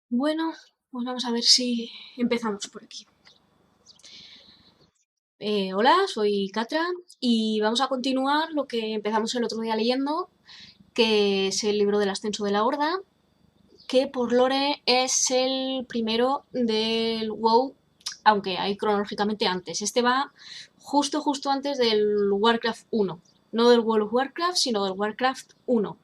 Bueno, pues vamos a ver si empezamos por aquí. Hola, soy Catra y vamos a continuar lo que empezamos el otro día leyendo, que es el libro del ascenso de la Horda, que por lore es el primero del WoW, aunque hay cronológicamente antes. Este va justo antes del Warcraft 1. No del World of Warcraft, sino del Warcraft 1.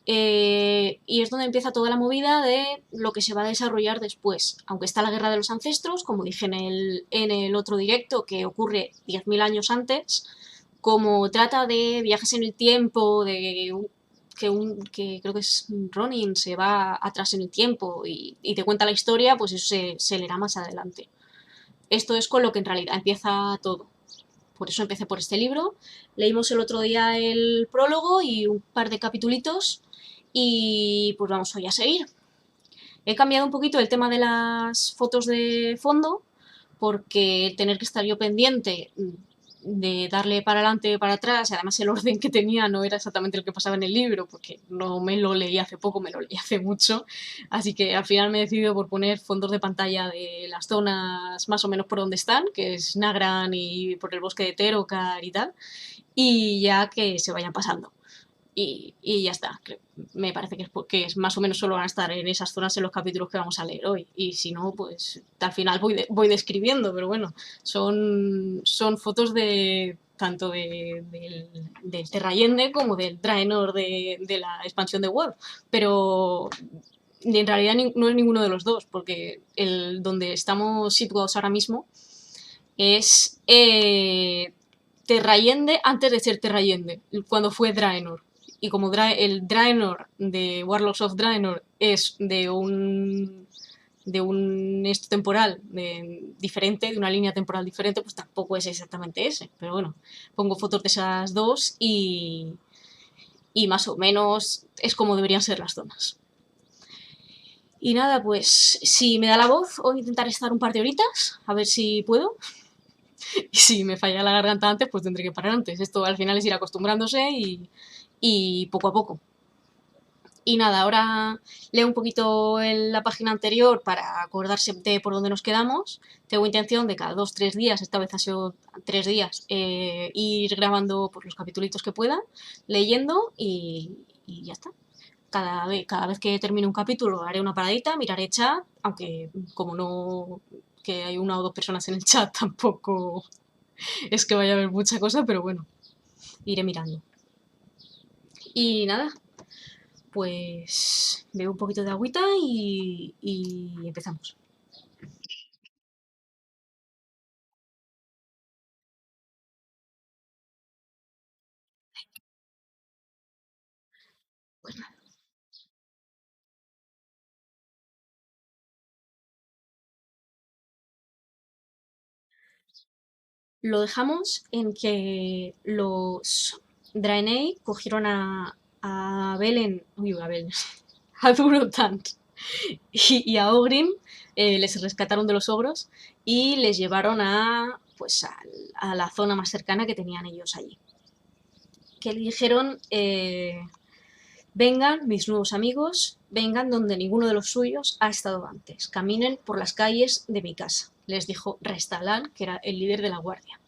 Y es donde empieza toda la movida de lo que se va a desarrollar después. Aunque está la Guerra de los Ancestros, como dije en el otro directo, que ocurre 10.000 años antes, como trata de viajes en el tiempo, de que creo que es Ronin, se va atrás en el tiempo y te cuenta la historia, pues eso se leerá más adelante. Esto es con lo que en realidad empieza todo. Por eso empecé por este libro. Leímos el otro día el prólogo y un par de capitulitos y pues vamos hoy a seguir. He cambiado un poquito el tema de las fotos de fondo porque tener que estar yo pendiente de darle para adelante y para atrás, y además el orden que tenía no era exactamente el que pasaba en el libro, porque no me lo leí hace poco, me lo leí hace mucho, así que al final me he decidido por poner fondos de pantalla de las zonas más o menos por donde están, que es Nagran y por el bosque de Terokar y tal, y ya que se vayan pasando. Y ya está. Me parece que es más o menos solo van a estar en esas zonas en los capítulos que vamos a leer hoy. Y si no, pues al final voy describiendo, pero bueno, son fotos de tanto del Terrayende como del Draenor de la expansión de Web. Pero en realidad no es ninguno de los dos, porque el donde estamos situados ahora mismo es Terrayende antes de ser Terrayende, cuando fue Draenor. Y como el Draenor de Warlords of Draenor es de un esto temporal diferente, de una línea temporal diferente, pues tampoco es exactamente ese. Pero bueno, pongo fotos de esas dos y más o menos es como deberían ser las zonas. Y nada, pues si me da la voz, voy a intentar estar un par de horitas, a ver si puedo. Y si me falla la garganta antes, pues tendré que parar antes. Esto al final es ir acostumbrándose y poco a poco. Y nada, ahora leo un poquito la página anterior para acordarse de por dónde nos quedamos. Tengo intención de cada 2, 3 días, esta vez ha sido 3 días, ir grabando por los capítulos que pueda, leyendo y ya está. Cada vez que termine un capítulo haré una paradita, miraré chat, aunque como no que hay 1 o 2 personas en el chat tampoco es que vaya a haber mucha cosa, pero bueno, iré mirando. Y nada, pues bebo un poquito de agüita y empezamos. Lo dejamos en que los Draenei cogieron a Belen, uy, a Belen, a Durotan y a Ogrim, les rescataron de los ogros y les llevaron a la zona más cercana que tenían ellos allí. Que le dijeron, vengan, mis nuevos amigos, vengan donde ninguno de los suyos ha estado antes. Caminen por las calles de mi casa, les dijo Restalan, que era el líder de la guardia.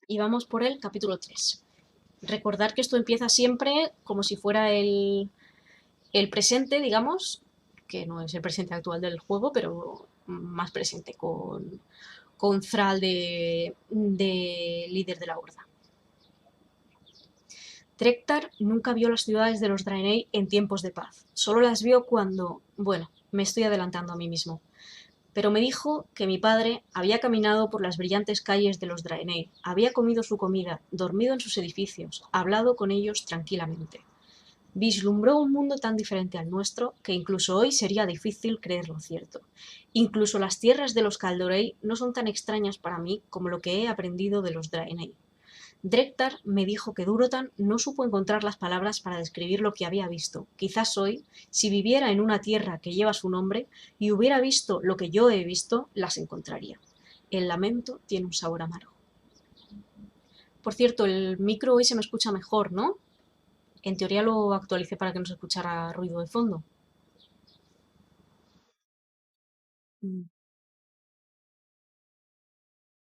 Y vamos por el capítulo 3. Recordar que esto empieza siempre como si fuera el presente, digamos, que no es el presente actual del juego, pero más presente con Thrall de líder de la horda. Trektar nunca vio las ciudades de los Draenei en tiempos de paz. Solo las vio cuando... Bueno, me estoy adelantando a mí mismo. Pero me dijo que mi padre había caminado por las brillantes calles de los Draenei, había comido su comida, dormido en sus edificios, hablado con ellos tranquilamente. Vislumbró un mundo tan diferente al nuestro que incluso hoy sería difícil creerlo cierto. Incluso las tierras de los Kaldorei no son tan extrañas para mí como lo que he aprendido de los Draenei. Drektar me dijo que Durotan no supo encontrar las palabras para describir lo que había visto. Quizás hoy, si viviera en una tierra que lleva su nombre y hubiera visto lo que yo he visto, las encontraría. El lamento tiene un sabor amargo. Por cierto, el micro hoy se me escucha mejor, ¿no? En teoría lo actualicé para que no se escuchara ruido de fondo. Mm,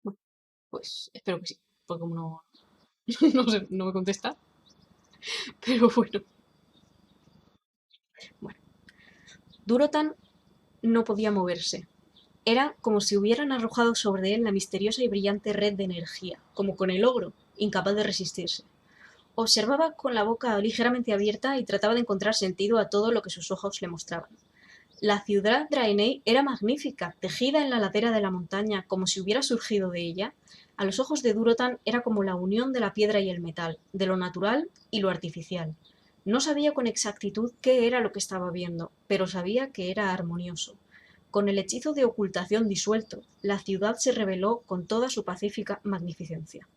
Bueno, pues espero que sí, porque como no, no sé, no me contesta, pero bueno. Bueno, Durotan no podía moverse. Era como si hubieran arrojado sobre él la misteriosa y brillante red de energía, como con el ogro, incapaz de resistirse. Observaba con la boca ligeramente abierta y trataba de encontrar sentido a todo lo que sus ojos le mostraban. La ciudad Draenei era magnífica, tejida en la ladera de la montaña, como si hubiera surgido de ella. A los ojos de Durotan era como la unión de la piedra y el metal, de lo natural y lo artificial. No sabía con exactitud qué era lo que estaba viendo, pero sabía que era armonioso. Con el hechizo de ocultación disuelto, la ciudad se reveló con toda su pacífica magnificencia.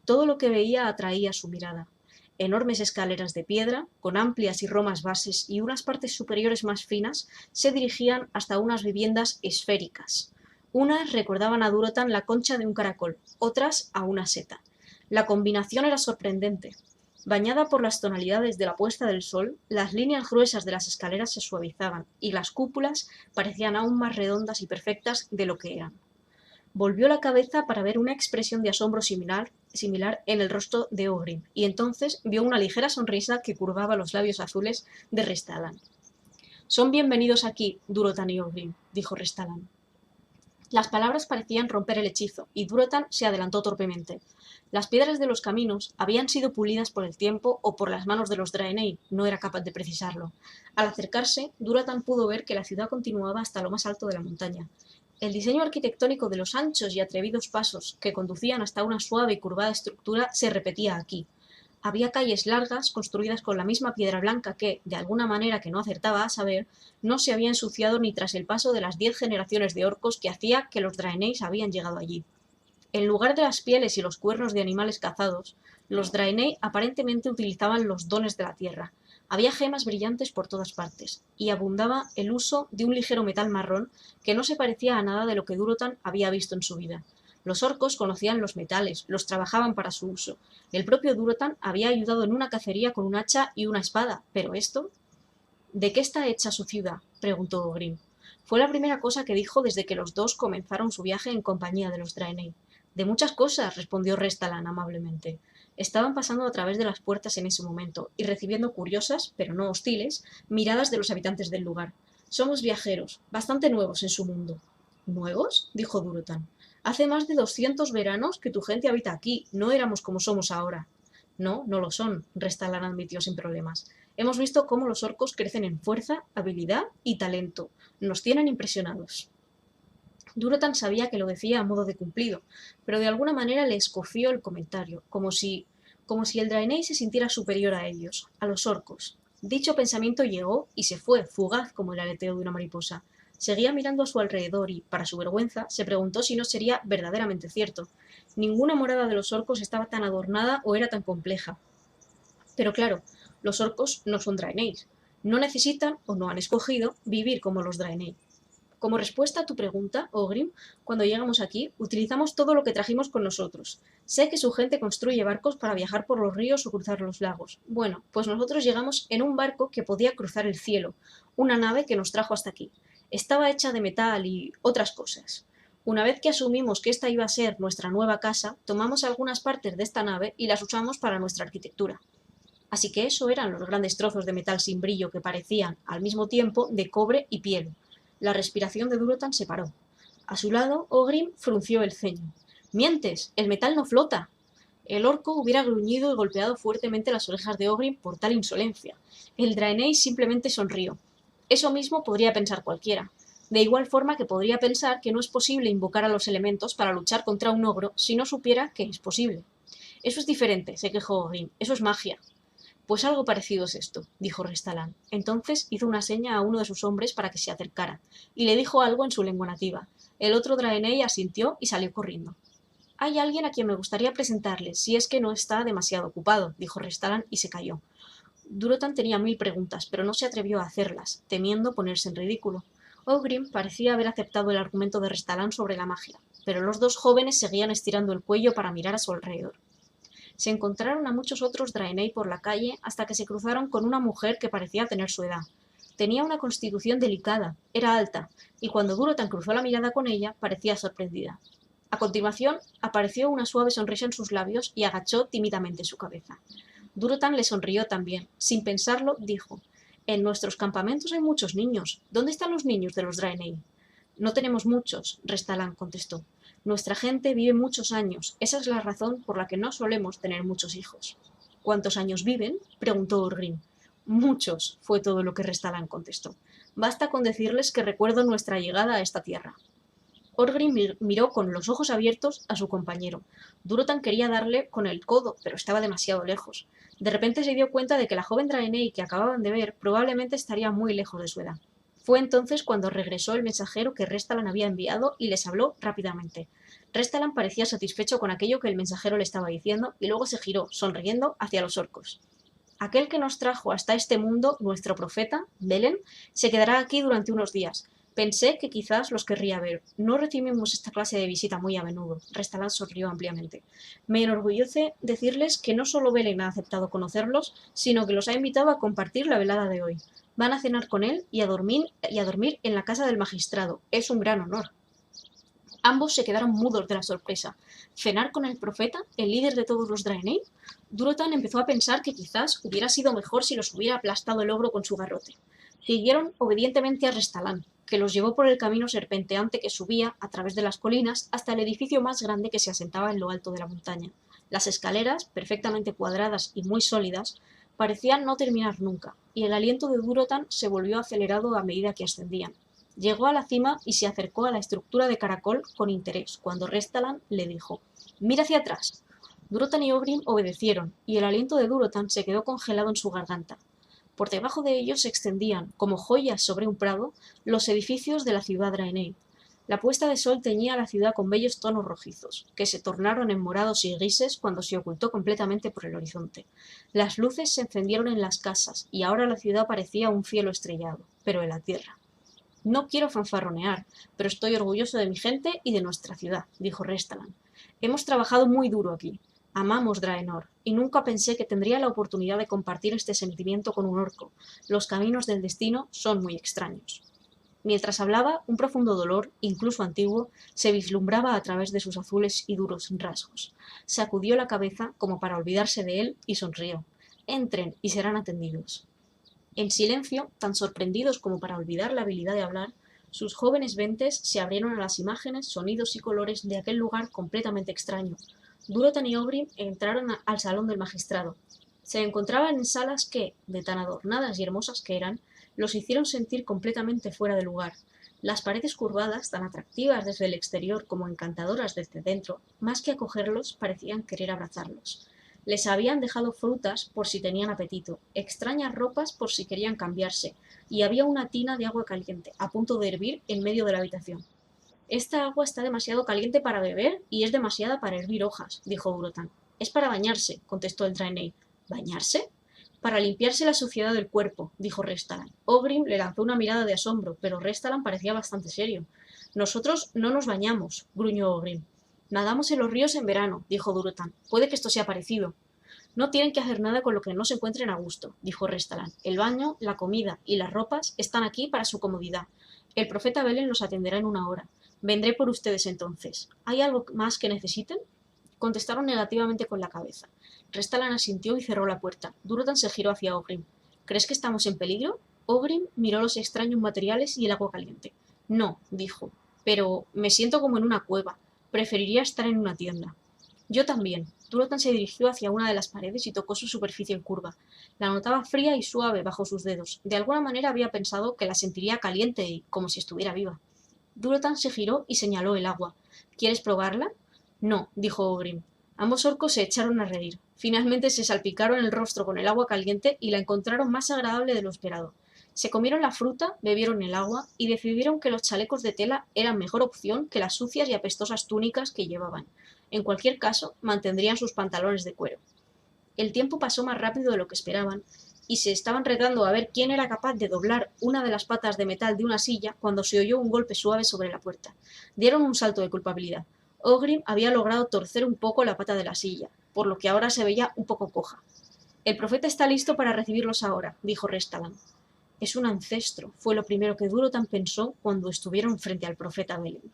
Todo lo que veía atraía su mirada. Enormes escaleras de piedra, con amplias y romas bases y unas partes superiores más finas, se dirigían hasta unas viviendas esféricas. Unas recordaban a Durotan la concha de un caracol, otras a una seta. La combinación era sorprendente. Bañada por las tonalidades de la puesta del sol, las líneas gruesas de las escaleras se suavizaban y las cúpulas parecían aún más redondas y perfectas de lo que eran. Volvió la cabeza para ver una expresión de asombro similar en el rostro de Ogrin, y entonces vio una ligera sonrisa que curvaba los labios azules de Restalan. Son bienvenidos aquí, Durotan y Ogrin, dijo Restalan. Las palabras parecían romper el hechizo, y Durotan se adelantó torpemente. Las piedras de los caminos habían sido pulidas por el tiempo o por las manos de los Draenei, no era capaz de precisarlo. Al acercarse, Durotan pudo ver que la ciudad continuaba hasta lo más alto de la montaña. El diseño arquitectónico de los anchos y atrevidos pasos que conducían hasta una suave y curvada estructura se repetía aquí. Había calles largas construidas con la misma piedra blanca que, de alguna manera que no acertaba a saber, no se había ensuciado ni tras el paso de las 10 generaciones de orcos que hacía que los Draenei habían llegado allí. En lugar de las pieles y los cuernos de animales cazados, los Draenei aparentemente utilizaban los dones de la tierra. Había gemas brillantes por todas partes, y abundaba el uso de un ligero metal marrón que no se parecía a nada de lo que Durotan había visto en su vida. Los orcos conocían los metales, los trabajaban para su uso. El propio Durotan había ayudado en una cacería con un hacha y una espada, pero esto... ¿De qué está hecha su ciudad?, preguntó Ogrim. Fue la primera cosa que dijo desde que los dos comenzaron su viaje en compañía de los Draenei. De muchas cosas, respondió Restalan amablemente. Estaban pasando a través de las puertas en ese momento y recibiendo curiosas, pero no hostiles, miradas de los habitantes del lugar. Somos viajeros, bastante nuevos en su mundo. ¿Nuevos?, dijo Durotan. Hace más de 200 veranos que tu gente habita aquí. No éramos como somos ahora. No, no lo son, Restalan admitió sin problemas. Hemos visto cómo los orcos crecen en fuerza, habilidad y talento. Nos tienen impresionados. Durotan sabía que lo decía a modo de cumplido, pero de alguna manera le escofió el comentario, como si el Draenei se sintiera superior a ellos, a los orcos. Dicho pensamiento llegó y se fue, fugaz como el aleteo de una mariposa. Seguía mirando a su alrededor y, para su vergüenza, se preguntó si no sería verdaderamente cierto. Ninguna morada de los orcos estaba tan adornada o era tan compleja. Pero claro, los orcos no son Draeneis. No necesitan, o no han escogido, vivir como los Draenei. Como respuesta a tu pregunta, Ogrim, cuando llegamos aquí, utilizamos todo lo que trajimos con nosotros. Sé que su gente construye barcos para viajar por los ríos o cruzar los lagos. Bueno, pues nosotros llegamos en un barco que podía cruzar el cielo, una nave que nos trajo hasta aquí. Estaba hecha de metal y otras cosas. Una vez que asumimos que esta iba a ser nuestra nueva casa, tomamos algunas partes de esta nave y las usamos para nuestra arquitectura. Así que eso eran los grandes trozos de metal sin brillo que parecían, al mismo tiempo, de cobre y piel. La respiración de Durotan se paró. A su lado, Ogrim frunció el ceño. ¡Mientes! ¡El metal no flota! El orco hubiera gruñido y golpeado fuertemente las orejas de Ogrim por tal insolencia. El Draenei simplemente sonrió. Eso mismo podría pensar cualquiera. De igual forma que podría pensar que no es posible invocar a los elementos para luchar contra un ogro si no supiera que es posible. Eso es diferente, se quejó Ogrim. Eso es magia. Pues algo parecido es esto, dijo Restalan. Entonces hizo una seña a uno de sus hombres para que se acercara, y le dijo algo en su lengua nativa. El otro Draenei asintió y salió corriendo. Hay alguien a quien me gustaría presentarle, si es que no está demasiado ocupado, dijo Restalan y se calló. Durotan tenía 1000 preguntas, pero no se atrevió a hacerlas, temiendo ponerse en ridículo. Ogrim parecía haber aceptado el argumento de Restalan sobre la magia, pero los dos jóvenes seguían estirando el cuello para mirar a su alrededor. Se encontraron a muchos otros Draenei por la calle hasta que se cruzaron con una mujer que parecía tener su edad. Tenía una constitución delicada, era alta, y cuando Durotan cruzó la mirada con ella, parecía sorprendida. A continuación, apareció una suave sonrisa en sus labios y agachó tímidamente su cabeza. Durotan le sonrió también. Sin pensarlo, dijo: «En nuestros campamentos hay muchos niños. ¿Dónde están los niños de los Draenei?» «No tenemos muchos», Restalan contestó. «Nuestra gente vive muchos años. Esa es la razón por la que no solemos tener muchos hijos». «¿Cuántos años viven?», preguntó Orgrim. «Muchos», fue todo lo que Restalan contestó. «Basta con decirles que recuerdo nuestra llegada a esta tierra». Orgrim miró con los ojos abiertos a su compañero. Durotan quería darle con el codo, pero estaba demasiado lejos. De repente se dio cuenta de que la joven Draenei que acababan de ver probablemente estaría muy lejos de su edad. Fue entonces cuando regresó el mensajero que Restalan había enviado y les habló rápidamente. Restalan parecía satisfecho con aquello que el mensajero le estaba diciendo y luego se giró, sonriendo, hacia los orcos. «Aquel que nos trajo hasta este mundo, nuestro profeta, Belen, se quedará aquí durante unos días. Pensé que quizás los querría ver. No recibimos esta clase de visita muy a menudo». Restalan sonrió ampliamente. «Me enorgullece decirles que no solo Belen ha aceptado conocerlos, sino que los ha invitado a compartir la velada de hoy. Van a cenar con él y a dormir en la casa del magistrado. Es un gran honor». Ambos se quedaron mudos de la sorpresa. ¿Cenar con el profeta, el líder de todos los Draenei? Durotan empezó a pensar que quizás hubiera sido mejor si los hubiera aplastado el ogro con su garrote. Siguieron obedientemente a Restalan, que los llevó por el camino serpenteante que subía, a través de las colinas, hasta el edificio más grande que se asentaba en lo alto de la montaña. Las escaleras, perfectamente cuadradas y muy sólidas, parecían no terminar nunca, y el aliento de Durotan se volvió acelerado a medida que ascendían. Llegó a la cima y se acercó a la estructura de caracol con interés, cuando Restalan le dijo: «Mira hacia atrás». Durotan y Ogrim obedecieron, y el aliento de Durotan se quedó congelado en su garganta. Por debajo de ellos se extendían, como joyas sobre un prado, los edificios de la ciudad Draenei. La puesta de sol teñía la ciudad con bellos tonos rojizos, que se tornaron en morados y grises cuando se ocultó completamente por el horizonte. Las luces se encendieron en las casas, y ahora la ciudad parecía un cielo estrellado, pero en la tierra. «No quiero fanfarronear, pero estoy orgulloso de mi gente y de nuestra ciudad», dijo Restalan. «Hemos trabajado muy duro aquí. Amamos Draenor, y nunca pensé que tendría la oportunidad de compartir este sentimiento con un orco. Los caminos del destino son muy extraños». Mientras hablaba, un profundo dolor, incluso antiguo, se vislumbraba a través de sus azules y duros rasgos. Sacudió la cabeza como para olvidarse de él y sonrió. «Entren y serán atendidos». En silencio, tan sorprendidos como para olvidar la habilidad de hablar, sus jóvenes mentes se abrieron a las imágenes, sonidos y colores de aquel lugar completamente extraño. Durotan y Ogrim entraron al salón del magistrado. Se encontraban en salas que, de tan adornadas y hermosas que eran, los hicieron sentir completamente fuera de lugar. Las paredes curvadas, tan atractivas desde el exterior como encantadoras desde dentro, más que acogerlos, parecían querer abrazarlos. Les habían dejado frutas por si tenían apetito, extrañas ropas por si querían cambiarse, y había una tina de agua caliente, a punto de hervir en medio de la habitación. «Esta agua está demasiado caliente para beber y es demasiada para hervir hojas», dijo Durotan. «Es para bañarse», contestó el Draenei. «¿Bañarse?» «Para limpiarse la suciedad del cuerpo», dijo Restalan. Ogrim le lanzó una mirada de asombro, pero Restalan parecía bastante serio. «Nosotros no nos bañamos», gruñó Ogrim. «Nadamos en los ríos en verano», dijo Durotan. «Puede que esto sea parecido». «No tienen que hacer nada con lo que no se encuentren a gusto», dijo Restalan. «El baño, la comida y las ropas están aquí para su comodidad. El profeta Belen los atenderá en una hora. Vendré por ustedes entonces. ¿Hay algo más que necesiten?» Contestaron negativamente con la cabeza. Restalan asintió y cerró la puerta. Durotan se giró hacia Ogrim. «¿Crees que estamos en peligro?» Ogrim miró los extraños materiales y el agua caliente. «No», dijo, «pero me siento como en una cueva. Preferiría estar en una tienda». «Yo también». Durotan se dirigió hacia una de las paredes y tocó su superficie en curva. La notaba fría y suave bajo sus dedos. De alguna manera había pensado que la sentiría caliente y como si estuviera viva. Durotan se giró y señaló el agua. «¿Quieres probarla?» «No», dijo Ogrim. Ambos orcos se echaron a reír. Finalmente se salpicaron el rostro con el agua caliente y la encontraron más agradable de lo esperado. Se comieron la fruta, bebieron el agua y decidieron que los chalecos de tela eran mejor opción que las sucias y apestosas túnicas que llevaban. En cualquier caso, mantendrían sus pantalones de cuero. El tiempo pasó más rápido de lo que esperaban, y se estaban retando a ver quién era capaz de doblar una de las patas de metal de una silla cuando se oyó un golpe suave sobre la puerta. Dieron un salto de culpabilidad. Ogrim había logrado torcer un poco la pata de la silla, por lo que ahora se veía un poco coja. «El profeta está listo para recibirlos ahora», dijo Restalan. Es un ancestro, fue lo primero que Durotan pensó cuando estuvieron frente al profeta Belen.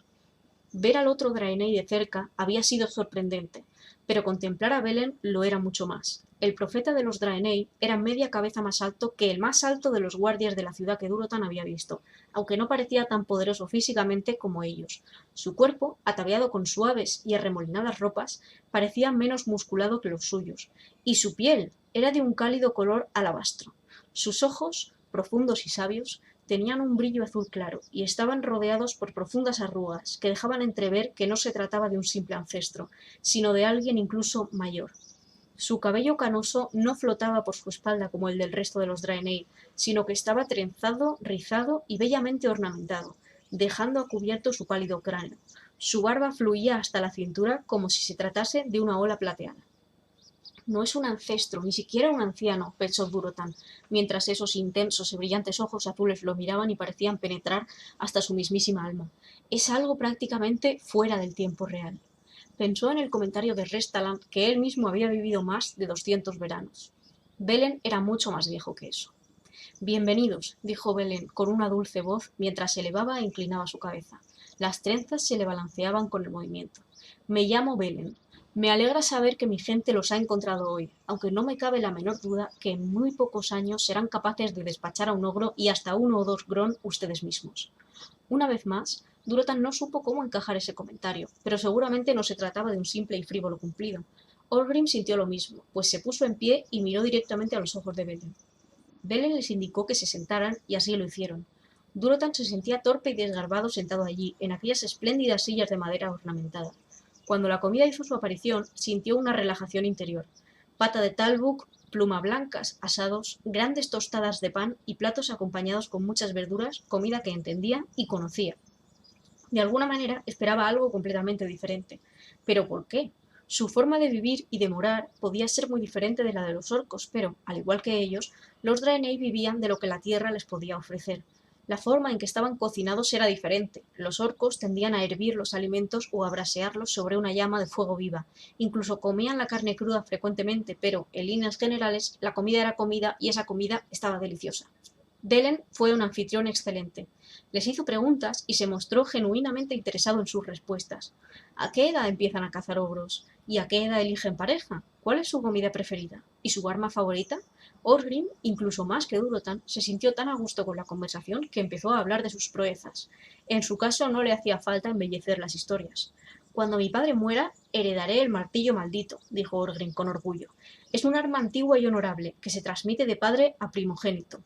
Ver al otro Draenei de cerca había sido sorprendente, pero contemplar a Belen lo era mucho más. El profeta de los Draenei era media cabeza más alto que el más alto de los guardias de la ciudad que Durotan había visto, aunque no parecía tan poderoso físicamente como ellos. Su cuerpo, ataviado con suaves y arremolinadas ropas, parecía menos musculado que los suyos, y su piel era de un cálido color alabastro. Sus ojos, profundos y sabios, tenían un brillo azul claro y estaban rodeados por profundas arrugas que dejaban entrever que no se trataba de un simple ancestro, sino de alguien incluso mayor. Su cabello canoso no flotaba por su espalda como el del resto de los Draenei, sino que estaba trenzado, rizado y bellamente ornamentado, dejando a cubierto su pálido cráneo. Su barba fluía hasta la cintura como si se tratase de una ola plateada. No es un ancestro, ni siquiera un anciano, pensó Durotan, mientras esos intensos y brillantes ojos azules lo miraban y parecían penetrar hasta su mismísima alma. Es algo prácticamente fuera del tiempo real. Pensó en el comentario de Restaland que él mismo había vivido más de 200 veranos. Belen era mucho más viejo que eso. Bienvenidos, dijo Belen con una dulce voz mientras elevaba e inclinaba su cabeza. Las trenzas se le balanceaban con el movimiento. Me llamo Belen. Me alegra saber que mi gente los ha encontrado hoy, aunque no me cabe la menor duda que en muy pocos años serán capaces de despachar a un ogro y hasta uno o dos gron ustedes mismos. Una vez más, Durotan no supo cómo encajar ese comentario, pero seguramente no se trataba de un simple y frívolo cumplido. Orgrim sintió lo mismo, pues se puso en pie y miró directamente a los ojos de Belen. Belen les indicó que se sentaran y así lo hicieron. Durotan se sentía torpe y desgarbado sentado allí, en aquellas espléndidas sillas de madera ornamentada. Cuando la comida hizo su aparición, sintió una relajación interior. Pata de talbuk, pluma blancas, asados, grandes tostadas de pan y platos acompañados con muchas verduras, comida que entendía y conocía. De alguna manera esperaba algo completamente diferente. ¿Pero por qué? Su forma de vivir y de morar podía ser muy diferente de la de los orcos, pero, al igual que ellos, los Draenei vivían de lo que la tierra les podía ofrecer. La forma en que estaban cocinados era diferente. Los orcos tendían a hervir los alimentos o a brasearlos sobre una llama de fuego viva. Incluso comían la carne cruda frecuentemente, pero, en líneas generales, la comida era comida y esa comida estaba deliciosa. Belen fue un anfitrión excelente. Les hizo preguntas y se mostró genuinamente interesado en sus respuestas. ¿A qué edad empiezan a cazar ogros? ¿Y a qué edad eligen pareja? ¿Cuál es su comida preferida? ¿Y su arma favorita? Orgrim, incluso más que Durotan, se sintió tan a gusto con la conversación que empezó a hablar de sus proezas. En su caso no le hacía falta embellecer las historias. Cuando mi padre muera, heredaré el martillo maldito, dijo Orgrim con orgullo. Es un arma antigua y honorable, que se transmite de padre a primogénito.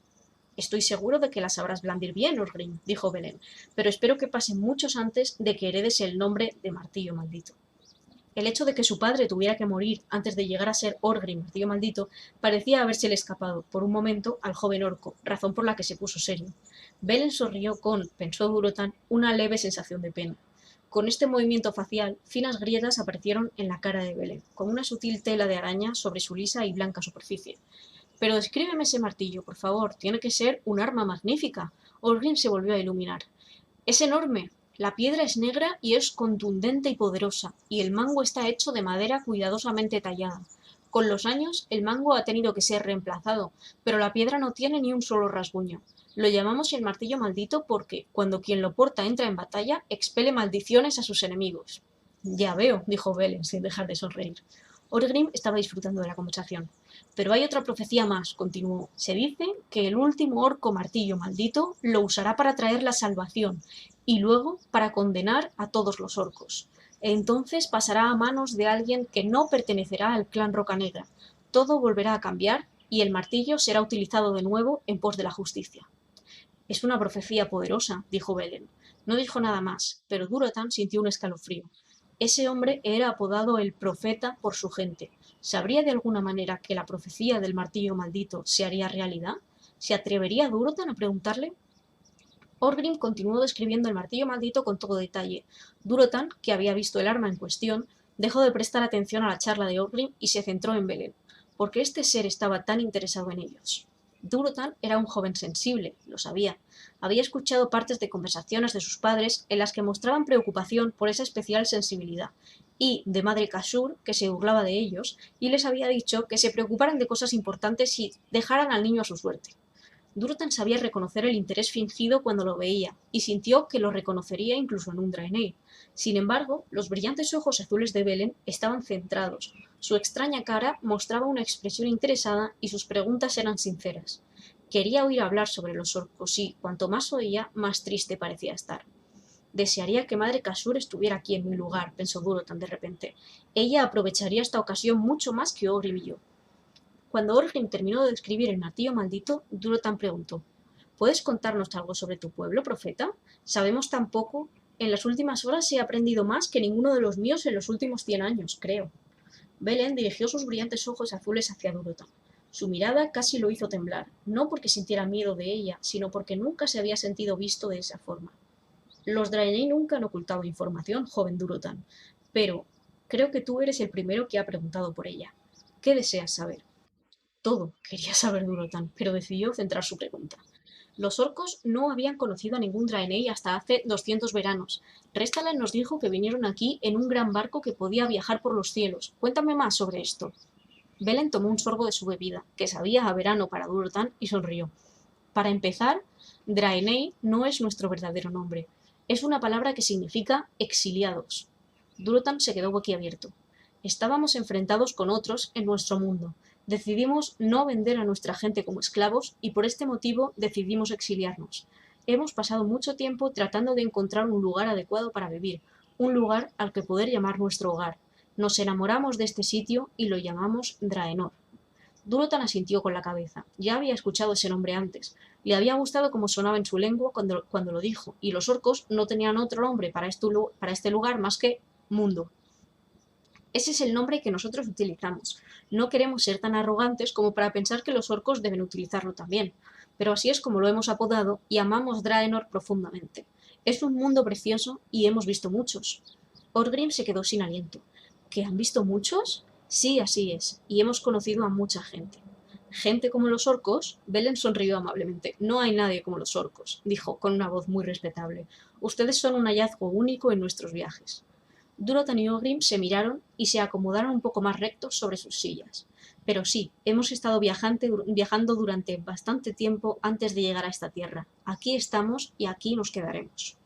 Estoy seguro de que la sabrás blandir bien, Orgrim, dijo Belen, pero espero que pasen muchos antes de que heredes el nombre de martillo maldito. El hecho de que su padre tuviera que morir antes de llegar a ser Orgrim, martillo maldito, parecía habérsele escapado, por un momento, al joven orco, razón por la que se puso serio. Belen sonrió con, pensó Durotan, una leve sensación de pena. Con este movimiento facial, finas grietas aparecieron en la cara de Belen, como una sutil tela de araña sobre su lisa y blanca superficie. Pero descríbeme ese martillo, por favor. Tiene que ser un arma magnífica. Orgrim se volvió a iluminar. Es enorme. La piedra es negra y es contundente y poderosa, y el mango está hecho de madera cuidadosamente tallada. Con los años, el mango ha tenido que ser reemplazado, pero la piedra no tiene ni un solo rasguño. Lo llamamos el martillo maldito porque, cuando quien lo porta entra en batalla, expele maldiciones a sus enemigos. Ya veo, dijo Belen, sin dejar de sonreír. Orgrim estaba disfrutando de la conversación. Pero hay otra profecía más, continuó. Se dice que el último orco martillo maldito lo usará para traer la salvación y luego para condenar a todos los orcos. Entonces pasará a manos de alguien que no pertenecerá al clan Rocanegra. Todo volverá a cambiar y el martillo será utilizado de nuevo en pos de la justicia. Es una profecía poderosa, dijo Belen. No dijo nada más, pero Durotan sintió un escalofrío. Ese hombre era apodado el profeta por su gente. ¿Sabría de alguna manera que la profecía del martillo maldito se haría realidad? ¿Se atrevería Durotan a preguntarle? Orgrim continuó describiendo el martillo maldito con todo detalle. Durotan, que había visto el arma en cuestión, dejó de prestar atención a la charla de Orgrim y se centró en Belen. ¿Por qué este ser estaba tan interesado en ellos? Durotan era un joven sensible, lo sabía. Había escuchado partes de conversaciones de sus padres en las que mostraban preocupación por esa especial sensibilidad, y de madre Kashur, que se burlaba de ellos, y les había dicho que se preocuparan de cosas importantes y dejaran al niño a su suerte. Durotan sabía reconocer el interés fingido cuando lo veía, y sintió que lo reconocería incluso en un Draenei. Sin embargo, los brillantes ojos azules de Belen estaban centrados, su extraña cara mostraba una expresión interesada y sus preguntas eran sinceras. Quería oír hablar sobre los orcos y, cuanto más oía, más triste parecía estar. Desearía que Madre Kasur estuviera aquí en mi lugar, pensó Durotan de repente. Ella aprovecharía esta ocasión mucho más que Orgrim y yo. Cuando Orgrim terminó de describir el martillo maldito, Durotan preguntó: ¿Puedes contarnos algo sobre tu pueblo, profeta? Sabemos tan poco. En las últimas horas he aprendido más que ninguno de los míos en los últimos 100 años, creo. Belen dirigió sus brillantes ojos azules hacia Durotan. Su mirada casi lo hizo temblar, no porque sintiera miedo de ella, sino porque nunca se había sentido visto de esa forma. Los Draenei nunca han ocultado información, joven Durotan, pero creo que tú eres el primero que ha preguntado por ella. ¿Qué deseas saber? Todo quería saber Durotan, pero decidió centrar su pregunta. Los orcos no habían conocido a ningún Draenei hasta hace 200 veranos. Restalen nos dijo que vinieron aquí en un gran barco que podía viajar por los cielos. Cuéntame más sobre esto. Belen tomó un sorbo de su bebida, que sabía a verano para Durotan, y sonrió. Para empezar, Draenei no es nuestro verdadero nombre. Es una palabra que significa exiliados. Durotan se quedó boquiabierto. Estábamos enfrentados con otros en nuestro mundo. Decidimos no vender a nuestra gente como esclavos y por este motivo decidimos exiliarnos. Hemos pasado mucho tiempo tratando de encontrar un lugar adecuado para vivir, un lugar al que poder llamar nuestro hogar. Nos enamoramos de este sitio y lo llamamos Draenor. Durotan asintió con la cabeza. Ya había escuchado ese nombre antes. Le había gustado cómo sonaba en su lengua cuando lo dijo, y los orcos no tenían otro nombre para este lugar más que Mundo. Ese es el nombre que nosotros utilizamos. No queremos ser tan arrogantes como para pensar que los orcos deben utilizarlo también. Pero así es como lo hemos apodado y amamos Draenor profundamente. Es un mundo precioso y hemos visto muchos. Orgrim se quedó sin aliento. ¿Que han visto muchos? Sí, así es, y hemos conocido a mucha gente. ¿Gente como los orcos? Belen sonrió amablemente. No hay nadie como los orcos, dijo con una voz muy respetable. Ustedes son un hallazgo único en nuestros viajes. Durotan y Orgrim se miraron y se acomodaron un poco más rectos sobre sus sillas. Pero sí, hemos estado viajando durante bastante tiempo antes de llegar a esta tierra. Aquí estamos y aquí nos quedaremos.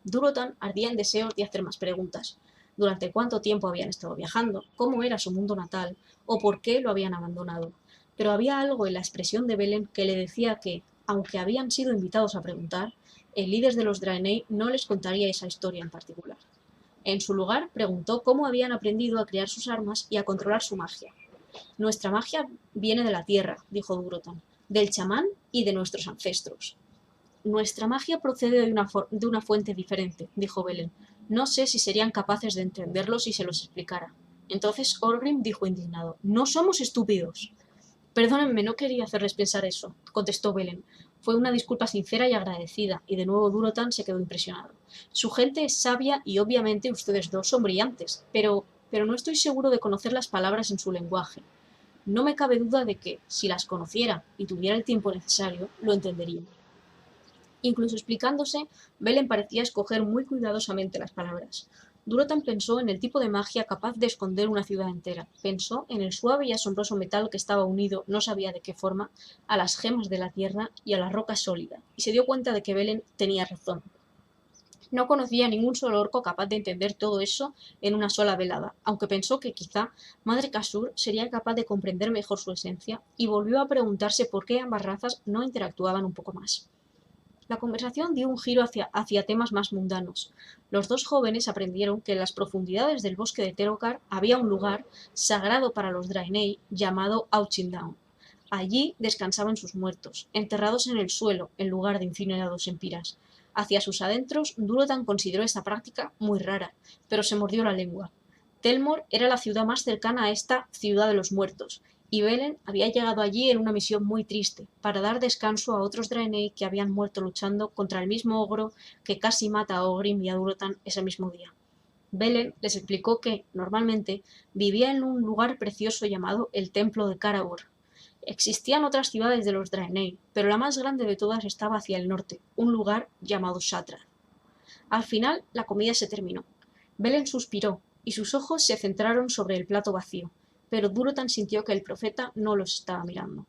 Durotan ardía en deseos de hacer más preguntas. ¿Durante cuánto tiempo habían estado viajando? ¿Cómo era su mundo natal? ¿O por qué lo habían abandonado? Pero había algo en la expresión de Belen que le decía que, aunque habían sido invitados a preguntar, el líder de los Draenei no les contaría esa historia en particular. En su lugar, preguntó cómo habían aprendido a crear sus armas y a controlar su magia. Nuestra magia viene de la tierra, dijo Durotan, del chamán y de nuestros ancestros. Nuestra magia procede de una fuente diferente, dijo Belen. No sé si serían capaces de entenderlo si se los explicara. Entonces Orgrim dijo indignado: «No somos estúpidos». «Perdónenme, no quería hacerles pensar eso», contestó Belen. Fue una disculpa sincera y agradecida, y de nuevo Durotan se quedó impresionado. «Su gente es sabia y obviamente ustedes dos son brillantes, pero no estoy seguro de conocer las palabras en su lenguaje. No me cabe duda de que, si las conociera y tuviera el tiempo necesario, lo entendería». Incluso explicándose, Belen parecía escoger muy cuidadosamente las palabras. Durotan pensó en el tipo de magia capaz de esconder una ciudad entera. Pensó en el suave y asombroso metal que estaba unido, no sabía de qué forma, a las gemas de la tierra y a la roca sólida, y se dio cuenta de que Belen tenía razón. No conocía ningún solo orco capaz de entender todo eso en una sola velada, aunque pensó que quizá Madre Kasur sería capaz de comprender mejor su esencia, y volvió a preguntarse por qué ambas razas no interactuaban un poco más. La conversación dio un giro hacia temas más mundanos. Los dos jóvenes aprendieron que en las profundidades del bosque de Terokkar había un lugar sagrado para los Draenei llamado Auchindown. Allí descansaban sus muertos, enterrados en el suelo en lugar de incinerados en piras. Hacia sus adentros, Durotan consideró esta práctica muy rara, pero se mordió la lengua. Telmor era la ciudad más cercana a esta ciudad de los muertos, y Belen había llegado allí en una misión muy triste, para dar descanso a otros Draenei que habían muerto luchando contra el mismo ogro que casi mata a Orgrim y a Durotan ese mismo día. Belen les explicó que, normalmente, vivía en un lugar precioso llamado el Templo de Caragor. Existían otras ciudades de los Draenei, pero la más grande de todas estaba hacia el norte, un lugar llamado Shattrath. Al final, la comida se terminó. Belen suspiró, y sus ojos se centraron sobre el plato vacío, pero Durotan sintió que el profeta no los estaba mirando.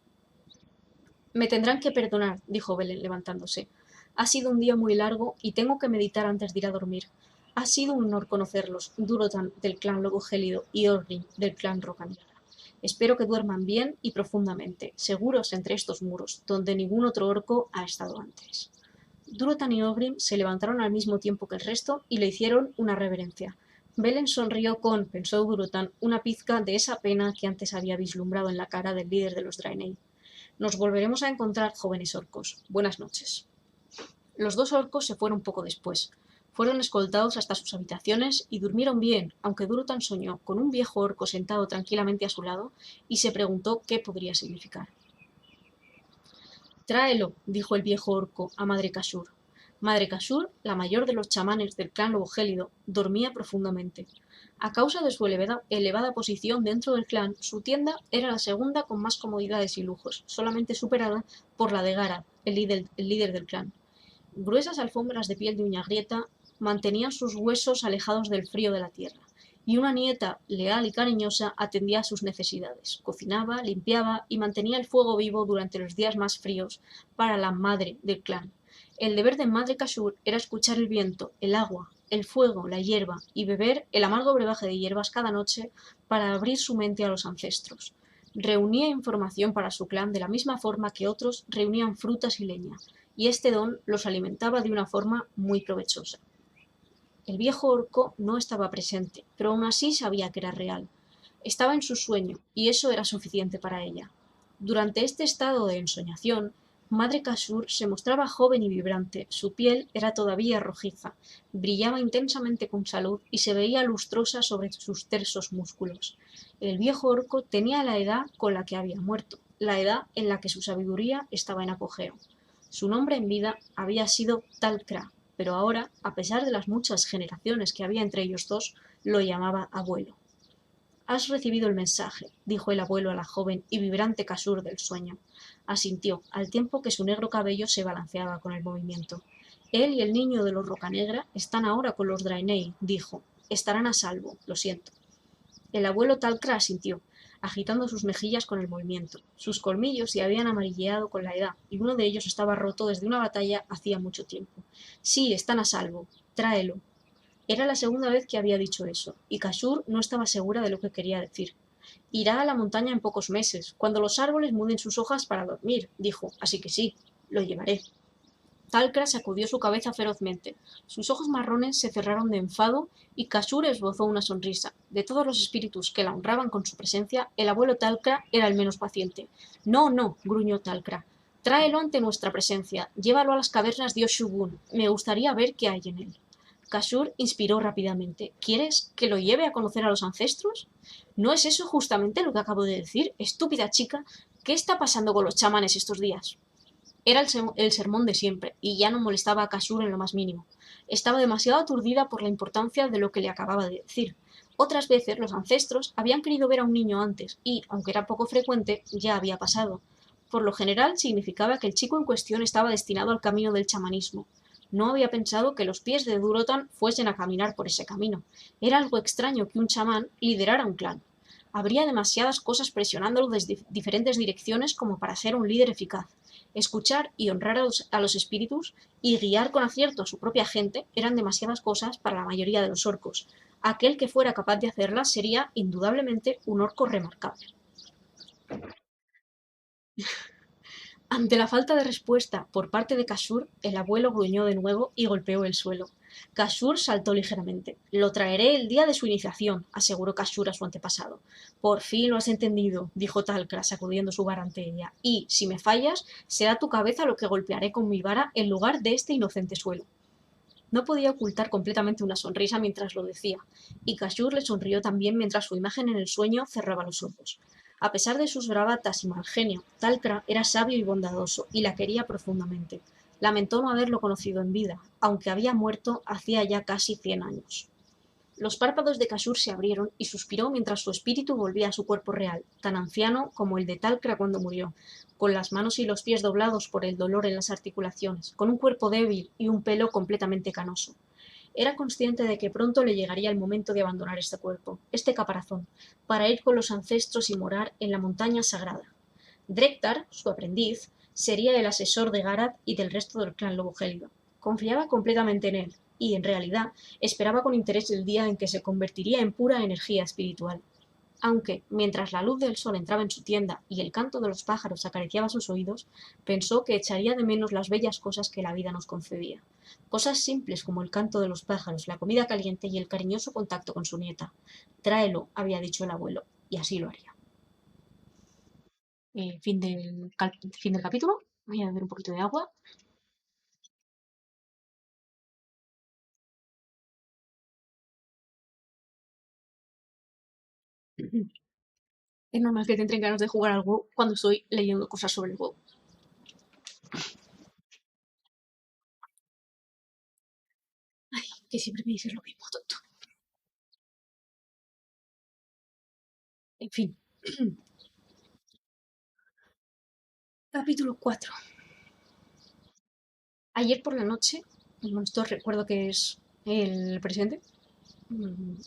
Me tendrán que perdonar, dijo Belen levantándose. Ha sido un día muy largo y tengo que meditar antes de ir a dormir. Ha sido un honor conocerlos, Durotan del clan Lobo Gélido y Orgrim del clan Roca Negra. Espero que duerman bien y profundamente, seguros entre estos muros, donde ningún otro orco ha estado antes. Durotan y Orgrim se levantaron al mismo tiempo que el resto y le hicieron una reverencia. Belen sonrió con, pensó Durotan, una pizca de esa pena que antes había vislumbrado en la cara del líder de los Draenei. Nos volveremos a encontrar, jóvenes orcos. Buenas noches. Los dos orcos se fueron poco después. Fueron escoltados hasta sus habitaciones y durmieron bien, aunque Durotan soñó con un viejo orco sentado tranquilamente a su lado y se preguntó qué podría significar. Tráelo, dijo el viejo orco a Madre Kashur. Madre Kashur, la mayor de los chamanes del clan Lobo Gélido, dormía profundamente. A causa de su elevada posición dentro del clan, su tienda era la segunda con más comodidades y lujos, solamente superada por la de Gara, el líder del clan. Gruesas alfombras de piel de uña grieta mantenían sus huesos alejados del frío de la tierra, y una nieta leal y cariñosa atendía a sus necesidades, cocinaba, limpiaba y mantenía el fuego vivo durante los días más fríos para la madre del clan. El deber de Madre Kashur era escuchar el viento, el agua, el fuego, la hierba y beber el amargo brebaje de hierbas cada noche para abrir su mente a los ancestros. Reunía información para su clan de la misma forma que otros reunían frutas y leña, y este don los alimentaba de una forma muy provechosa. El viejo orco no estaba presente, pero aún así sabía que era real. Estaba en su sueño, y eso era suficiente para ella. Durante este estado de ensoñación, Madre Kashur se mostraba joven y vibrante, su piel era todavía rojiza, brillaba intensamente con salud y se veía lustrosa sobre sus tersos músculos. El viejo orco tenía la edad con la que había muerto, la edad en la que su sabiduría estaba en apogeo. Su nombre en vida había sido Talcra, pero ahora, a pesar de las muchas generaciones que había entre ellos dos, lo llamaba abuelo. Has recibido el mensaje, dijo el abuelo a la joven y vibrante Kashur del sueño. Asintió, al tiempo que su negro cabello se balanceaba con el movimiento. Él y el niño de los Rocanegra están ahora con los Draenei, dijo. Estarán a salvo, lo siento. El abuelo Talcra asintió, agitando sus mejillas con el movimiento. Sus colmillos se habían amarilleado con la edad, y uno de ellos estaba roto desde una batalla hacía mucho tiempo. Sí, están a salvo. Tráelo. Era la segunda vez que había dicho eso, y Kashur no estaba segura de lo que quería decir. Irá a la montaña en pocos meses, cuando los árboles muden sus hojas para dormir, dijo, así que sí, lo llevaré. Talcra sacudió su cabeza ferozmente. Sus ojos marrones se cerraron de enfado y Kashur esbozó una sonrisa. De todos los espíritus que la honraban con su presencia, el abuelo Talcra era el menos paciente. No, no, gruñó Talcra. Tráelo ante nuestra presencia. Llévalo a las cavernas de Oshubun. Me gustaría ver qué hay en él. Kashur inspiró rápidamente. ¿Quieres que lo lleve a conocer a los ancestros? ¿No es eso justamente lo que acabo de decir, estúpida chica? ¿Qué está pasando con los chamanes estos días? Era el sermón de siempre, y ya no molestaba a Kashur en lo más mínimo. Estaba demasiado aturdida por la importancia de lo que le acababa de decir. Otras veces los ancestros habían querido ver a un niño antes, y, aunque era poco frecuente, ya había pasado. Por lo general significaba que el chico en cuestión estaba destinado al camino del chamanismo. No había pensado que los pies de Durotan fuesen a caminar por ese camino. Era algo extraño que un chamán liderara un clan. Habría demasiadas cosas presionándolo desde diferentes direcciones como para ser un líder eficaz. Escuchar y honrar a los espíritus y guiar con acierto a su propia gente eran demasiadas cosas para la mayoría de los orcos. Aquel que fuera capaz de hacerlas sería, indudablemente, un orco remarcable. Ante la falta de respuesta por parte de Kashur, el abuelo gruñó de nuevo y golpeó el suelo. Kashur saltó ligeramente. Lo traeré el día de su iniciación, aseguró Kashur a su antepasado. Por fin lo has entendido, dijo Talcra, sacudiendo su vara ante ella. Y, si me fallas, será tu cabeza lo que golpearé con mi vara en lugar de este inocente suelo. No podía ocultar completamente una sonrisa mientras lo decía, y Kashur le sonrió también mientras su imagen en el sueño cerraba los ojos. A pesar de sus bravatas y mal genio, Talcra era sabio y bondadoso, y la quería profundamente. Lamentó no haberlo conocido en vida, aunque había muerto hacía ya casi 100 años. Los párpados de Kashur se abrieron y suspiró mientras su espíritu volvía a su cuerpo real, tan anciano como el de Talcra cuando murió, con las manos y los pies doblados por el dolor en las articulaciones, con un cuerpo débil y un pelo completamente canoso. Era consciente de que pronto le llegaría el momento de abandonar este cuerpo, este caparazón, para ir con los ancestros y morar en la montaña sagrada. Drektar, su aprendiz, Sería el asesor de Garad y del resto del clan lobo gélido. Confiaba completamente en él, y en realidad esperaba con interés el día en que se convertiría en pura energía espiritual. Aunque, mientras la luz del sol entraba en su tienda y el canto de los pájaros acariciaba sus oídos, pensó que echaría de menos las bellas cosas que la vida nos concedía. Cosas simples como el canto de los pájaros, la comida caliente y el cariñoso contacto con su nieta. Tráelo, había dicho el abuelo, y así lo haría. Fin del capítulo. Voy a beber un poquito de agua. Es normal que te entren ganas de jugar al WoW cuando estoy leyendo cosas sobre el WoW. Que siempre me dices lo mismo, tonto. En fin. Capítulo 4. Ayer por la noche, bueno, esto recuerdo que es el presente,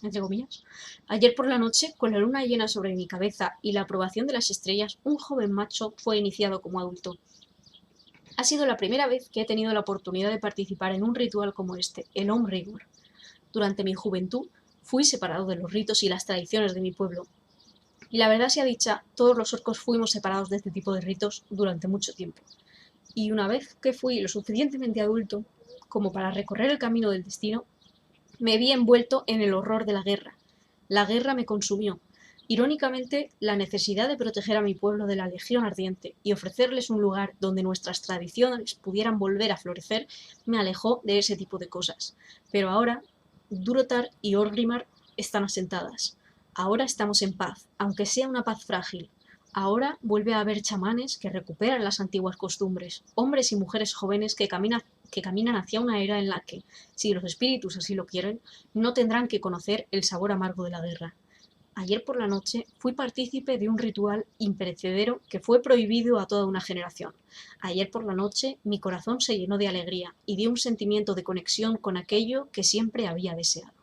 entre comillas. Ayer por la noche, con la luna llena sobre mi cabeza y la aprobación de las estrellas, un joven macho fue iniciado como adulto. Ha sido la primera vez que he tenido la oportunidad de participar en un ritual como este, el Omrigor. Durante mi juventud fui separado de los ritos y las tradiciones de mi pueblo. Y la verdad sea dicha, todos los orcos fuimos separados de este tipo de ritos durante mucho tiempo. Y una vez que fui lo suficientemente adulto como para recorrer el camino del destino, me vi envuelto en el horror de la guerra. La guerra me consumió. Irónicamente, la necesidad de proteger a mi pueblo de la Legión Ardiente y ofrecerles un lugar donde nuestras tradiciones pudieran volver a florecer me alejó de ese tipo de cosas. Pero ahora, Durotar y Orgrimmar están asentadas. Ahora estamos en paz, aunque sea una paz frágil. Ahora vuelve a haber chamanes que recuperan las antiguas costumbres, hombres y mujeres jóvenes que caminan hacia una era en la que, si los espíritus así lo quieren, no tendrán que conocer el sabor amargo de la guerra. Ayer por la noche fui partícipe de un ritual imperecedero que fue prohibido a toda una generación. Ayer por la noche mi corazón se llenó de alegría y de un sentimiento de conexión con aquello que siempre había deseado.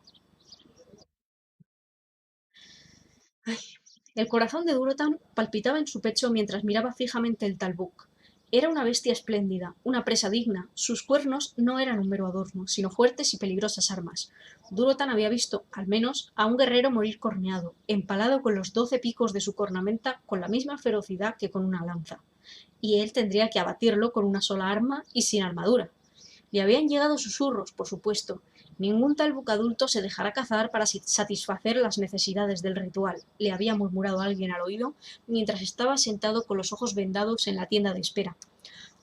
El corazón de Durotan palpitaba en su pecho mientras miraba fijamente el Talbuk. Era una bestia espléndida, una presa digna. Sus cuernos no eran un mero adorno, sino fuertes y peligrosas armas. Durotan había visto, al menos, a un guerrero morir corneado, empalado con los 12 picos de su cornamenta con la misma ferocidad que con una lanza. Y él tendría que abatirlo con una sola arma y sin armadura. Le habían llegado susurros, por supuesto. Ningún tal bucadulto se dejará cazar para satisfacer las necesidades del ritual, le había murmurado alguien al oído mientras estaba sentado con los ojos vendados en la tienda de espera.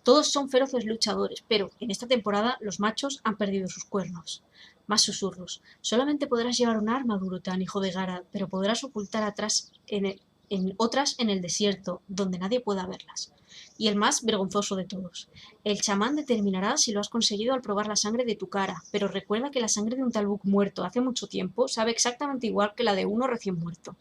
Todos son feroces luchadores, pero en esta temporada los machos han perdido sus cuernos. Más susurros. Solamente podrás llevar un arma, Durotan, hijo de Gara, pero podrás ocultar atrás en otras en el desierto, donde nadie pueda verlas. Y el más vergonzoso de todos. El chamán determinará si lo has conseguido al probar la sangre de tu cara, pero recuerda que la sangre de un talbuk muerto hace mucho tiempo sabe exactamente igual que la de uno recién muerto.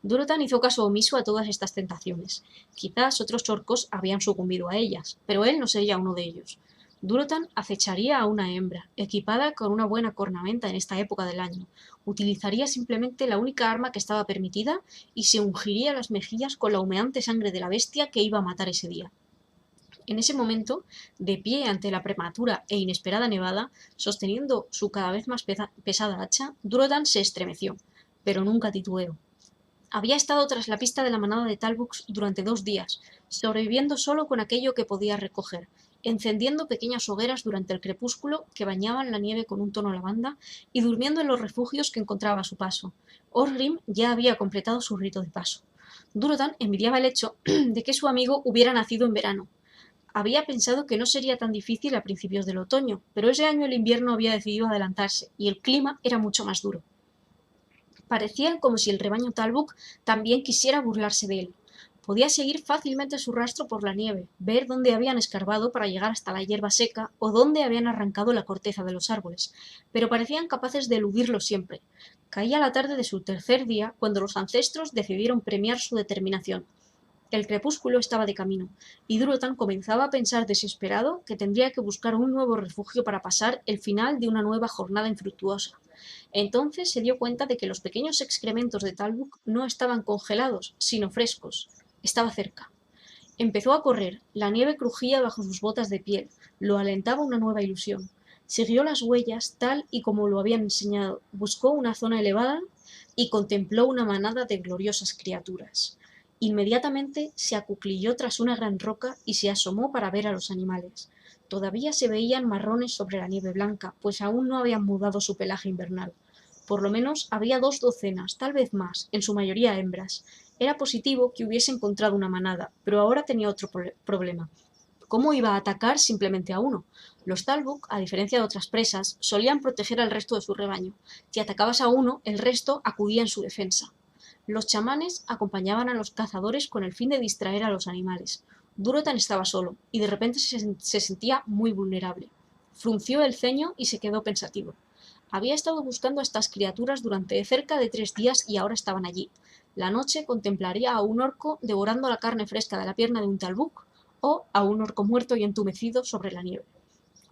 Durotan hizo caso omiso a todas estas tentaciones. Quizás otros orcos habían sucumbido a ellas, pero él no sería uno de ellos. Durotan acecharía a una hembra, equipada con una buena cornamenta en esta época del año. Utilizaría simplemente la única arma que estaba permitida y se ungiría las mejillas con la humeante sangre de la bestia que iba a matar ese día. En ese momento, de pie ante la prematura e inesperada nevada, sosteniendo su cada vez más pesada hacha, Durotan se estremeció, pero nunca titubeó. Había estado tras la pista de la manada de Talbuks durante 2 días, sobreviviendo solo con aquello que podía recoger, encendiendo pequeñas hogueras durante el crepúsculo que bañaban la nieve con un tono lavanda y durmiendo en los refugios que encontraba a su paso. Orgrim ya había completado su rito de paso. Durotan envidiaba el hecho de que su amigo hubiera nacido en verano. Había pensado que no sería tan difícil a principios del otoño, pero ese año el invierno había decidido adelantarse y el clima era mucho más duro. Parecía como si el rebaño Talbuk también quisiera burlarse de él. Podía seguir fácilmente su rastro por la nieve, ver dónde habían escarbado para llegar hasta la hierba seca o dónde habían arrancado la corteza de los árboles, pero parecían capaces de eludirlo siempre. Caía la tarde de su tercer día cuando los ancestros decidieron premiar su determinación. El crepúsculo estaba de camino, y Durotan comenzaba a pensar desesperado que tendría que buscar un nuevo refugio para pasar el final de una nueva jornada infructuosa. Entonces se dio cuenta de que los pequeños excrementos de Talbuk no estaban congelados, sino frescos. Estaba cerca. Empezó a correr, la nieve crujía bajo sus botas de piel, lo alentaba una nueva ilusión. Siguió las huellas tal y como lo habían enseñado, buscó una zona elevada y contempló una manada de gloriosas criaturas. Inmediatamente se acuclilló tras una gran roca y se asomó para ver a los animales. Todavía se veían marrones sobre la nieve blanca, pues aún no habían mudado su pelaje invernal. Por lo menos había 2 docenas, tal vez más, en su mayoría hembras. Era positivo que hubiese encontrado una manada, pero ahora tenía otro problema. ¿Cómo iba a atacar simplemente a uno? Los Talbuk, a diferencia de otras presas, solían proteger al resto de su rebaño. Si atacabas a uno, el resto acudía en su defensa. Los chamanes acompañaban a los cazadores con el fin de distraer a los animales. Durotan estaba solo, y de repente se sentía muy vulnerable. Frunció el ceño y se quedó pensativo. Había estado buscando a estas criaturas durante cerca de 3 días y ahora estaban allí. La noche contemplaría a un orco devorando la carne fresca de la pierna de un talbuk, o a un orco muerto y entumecido sobre la nieve.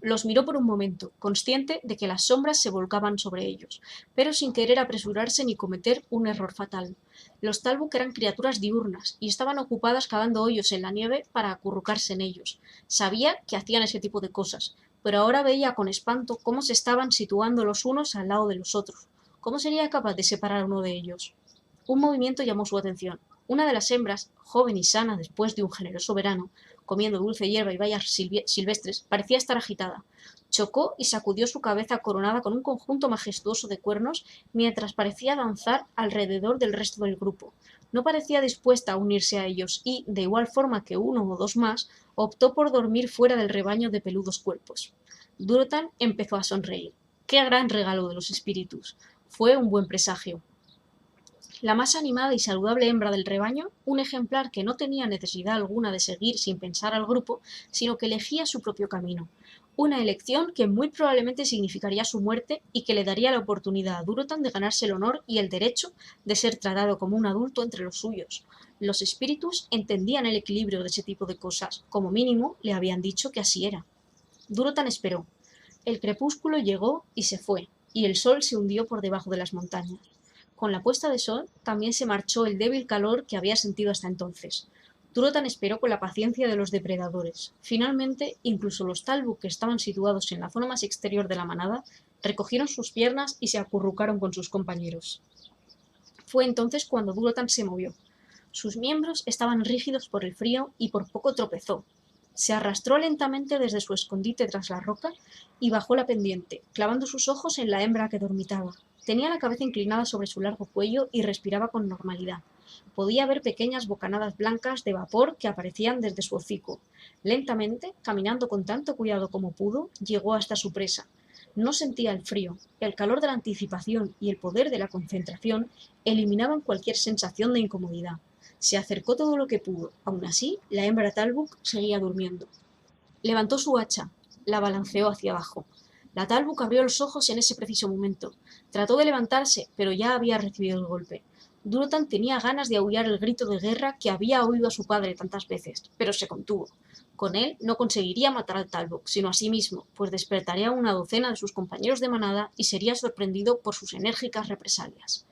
Los miró por un momento, consciente de que las sombras se volcaban sobre ellos, pero sin querer apresurarse ni cometer un error fatal. Los talbuk eran criaturas diurnas y estaban ocupadas cavando hoyos en la nieve para acurrucarse en ellos. Sabía que hacían ese tipo de cosas, pero ahora veía con espanto cómo se estaban situando los unos al lado de los otros. ¿Cómo sería capaz de separar a uno de ellos? Un movimiento llamó su atención. Una de las hembras, joven y sana después de un generoso verano, comiendo dulce hierba y bayas silvestres, parecía estar agitada. Chocó y sacudió su cabeza coronada con un conjunto majestuoso de cuernos mientras parecía danzar alrededor del resto del grupo. No parecía dispuesta a unirse a ellos y, de igual forma que uno o dos más, optó por dormir fuera del rebaño de peludos cuerpos. Durotan empezó a sonreír. ¡Qué gran regalo de los espíritus! Fue un buen presagio. La más animada y saludable hembra del rebaño, un ejemplar que no tenía necesidad alguna de seguir sin pensar al grupo, sino que elegía su propio camino. Una elección que muy probablemente significaría su muerte y que le daría la oportunidad a Durotan de ganarse el honor y el derecho de ser tratado como un adulto entre los suyos. Los espíritus entendían el equilibrio de ese tipo de cosas, como mínimo le habían dicho que así era. Durotan esperó. El crepúsculo llegó y se fue, y el sol se hundió por debajo de las montañas. Con la puesta de sol también se marchó el débil calor que había sentido hasta entonces. Durotan esperó con la paciencia de los depredadores. Finalmente, incluso los talbuk que estaban situados en la zona más exterior de la manada recogieron sus piernas y se acurrucaron con sus compañeros. Fue entonces cuando Durotan se movió. Sus miembros estaban rígidos por el frío y por poco tropezó. Se arrastró lentamente desde su escondite tras la roca y bajó la pendiente, clavando sus ojos en la hembra que dormitaba. Tenía la cabeza inclinada sobre su largo cuello y respiraba con normalidad. Podía ver pequeñas bocanadas blancas de vapor que aparecían desde su hocico. Lentamente, caminando con tanto cuidado como pudo, llegó hasta su presa. No sentía el frío, el calor de la anticipación y el poder de la concentración eliminaban cualquier sensación de incomodidad. Se acercó todo lo que pudo. Aun así, la hembra Talbuk seguía durmiendo. Levantó su hacha, la balanceó hacia abajo. La Talbuk abrió los ojos en ese preciso momento. Trató de levantarse, pero ya había recibido el golpe. Durotan tenía ganas de aullar el grito de guerra que había oído a su padre tantas veces, pero se contuvo. Con él no conseguiría matar al Talbuk, sino a sí mismo, pues despertaría a una docena de sus compañeros de manada y sería sorprendido por sus enérgicas represalias.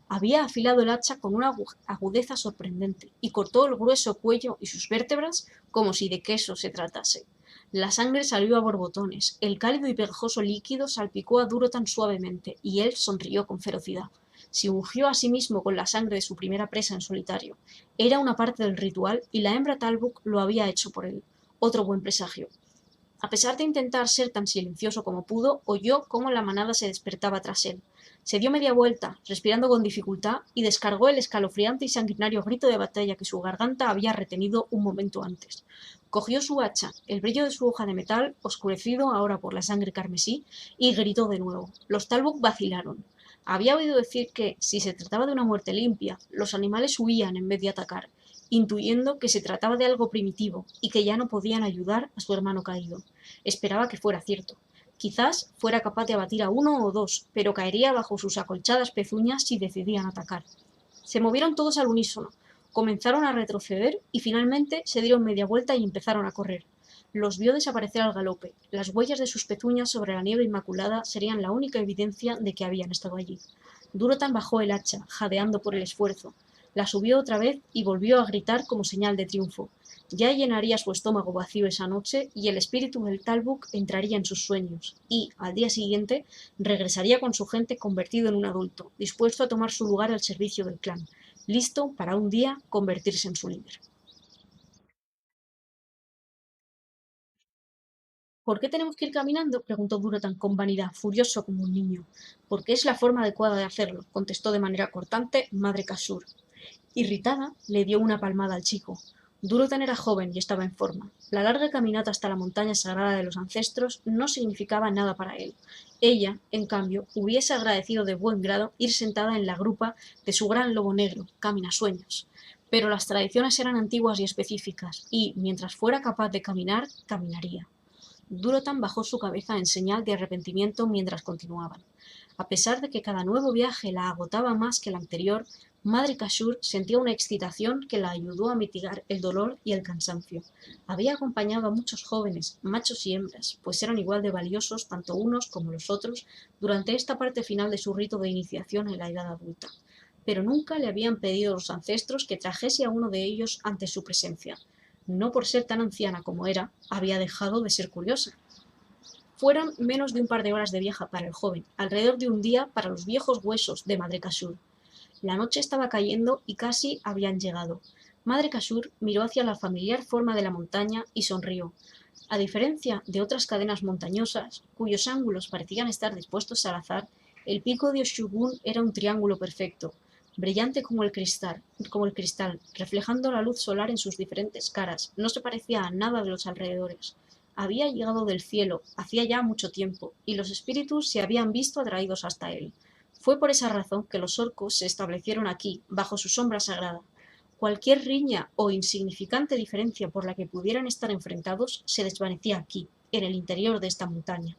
Había afilado el hacha con una agudeza sorprendente y cortó el grueso cuello y sus vértebras como si de queso se tratase. La sangre salió a borbotones, el cálido y pegajoso líquido salpicó a Durotan suavemente y él sonrió con ferocidad. Se ungió a sí mismo con la sangre de su primera presa en solitario. Era una parte del ritual y la hembra Talbuk lo había hecho por él. Otro buen presagio. A pesar de intentar ser tan silencioso como pudo, oyó cómo la manada se despertaba tras él. Se dio media vuelta, respirando con dificultad, y descargó el escalofriante y sanguinario grito de batalla que su garganta había retenido un momento antes. Cogió su hacha, el brillo de su hoja de metal, oscurecido ahora por la sangre carmesí, y gritó de nuevo. Los Talbuk vacilaron. Había oído decir que, si se trataba de una muerte limpia, los animales huían en vez de atacar, intuyendo que se trataba de algo primitivo y que ya no podían ayudar a su hermano caído. Esperaba que fuera cierto. Quizás fuera capaz de abatir a uno o dos, pero caería bajo sus acolchadas pezuñas si decidían atacar. Se movieron todos al unísono, comenzaron a retroceder y finalmente se dieron media vuelta y empezaron a correr. Los vio desaparecer al galope. Las huellas de sus pezuñas sobre la nieve inmaculada serían la única evidencia de que habían estado allí. Durotan bajó el hacha, jadeando por el esfuerzo. La subió otra vez y volvió a gritar como señal de triunfo. Ya llenaría su estómago vacío esa noche y el espíritu del Talbuk entraría en sus sueños y, al día siguiente, regresaría con su gente convertido en un adulto, dispuesto a tomar su lugar al servicio del clan, listo para un día convertirse en su líder. ¿Por qué tenemos que ir caminando? Preguntó Durotan con vanidad, furioso como un niño. Porque es la forma adecuada de hacerlo, contestó de manera cortante Madre Kashur. Irritada, le dio una palmada al chico. Durotan era joven y estaba en forma. La larga caminata hasta la montaña sagrada de los ancestros no significaba nada para él. Ella, en cambio, hubiese agradecido de buen grado ir sentada en la grupa de su gran lobo negro, Caminasueños. Pero las tradiciones eran antiguas y específicas, y, mientras fuera capaz de caminar, caminaría. Durotan bajó su cabeza en señal de arrepentimiento mientras continuaban. A pesar de que cada nuevo viaje la agotaba más que el anterior, Madre Kashur sentía una excitación que la ayudó a mitigar el dolor y el cansancio. Había acompañado a muchos jóvenes, machos y hembras, pues eran igual de valiosos tanto unos como los otros durante esta parte final de su rito de iniciación en la edad adulta. Pero nunca le habían pedido los ancestros que trajese a uno de ellos ante su presencia. No por ser tan anciana como era, había dejado de ser curiosa. Fueron menos de un par de horas de viaje para el joven, alrededor de un día para los viejos huesos de Madre Kashur. La noche estaba cayendo y casi habían llegado. Madre Kashur miró hacia la familiar forma de la montaña y sonrió. A diferencia de otras cadenas montañosas, cuyos ángulos parecían estar dispuestos al azar, el pico de Oshugun era un triángulo perfecto, brillante como el cristal, reflejando la luz solar en sus diferentes caras. No se parecía a nada de los alrededores. Había llegado del cielo, hacía ya mucho tiempo, y los espíritus se habían visto atraídos hasta él. Fue por esa razón que los orcos se establecieron aquí, bajo su sombra sagrada. Cualquier riña o insignificante diferencia por la que pudieran estar enfrentados se desvanecía aquí, en el interior de esta montaña.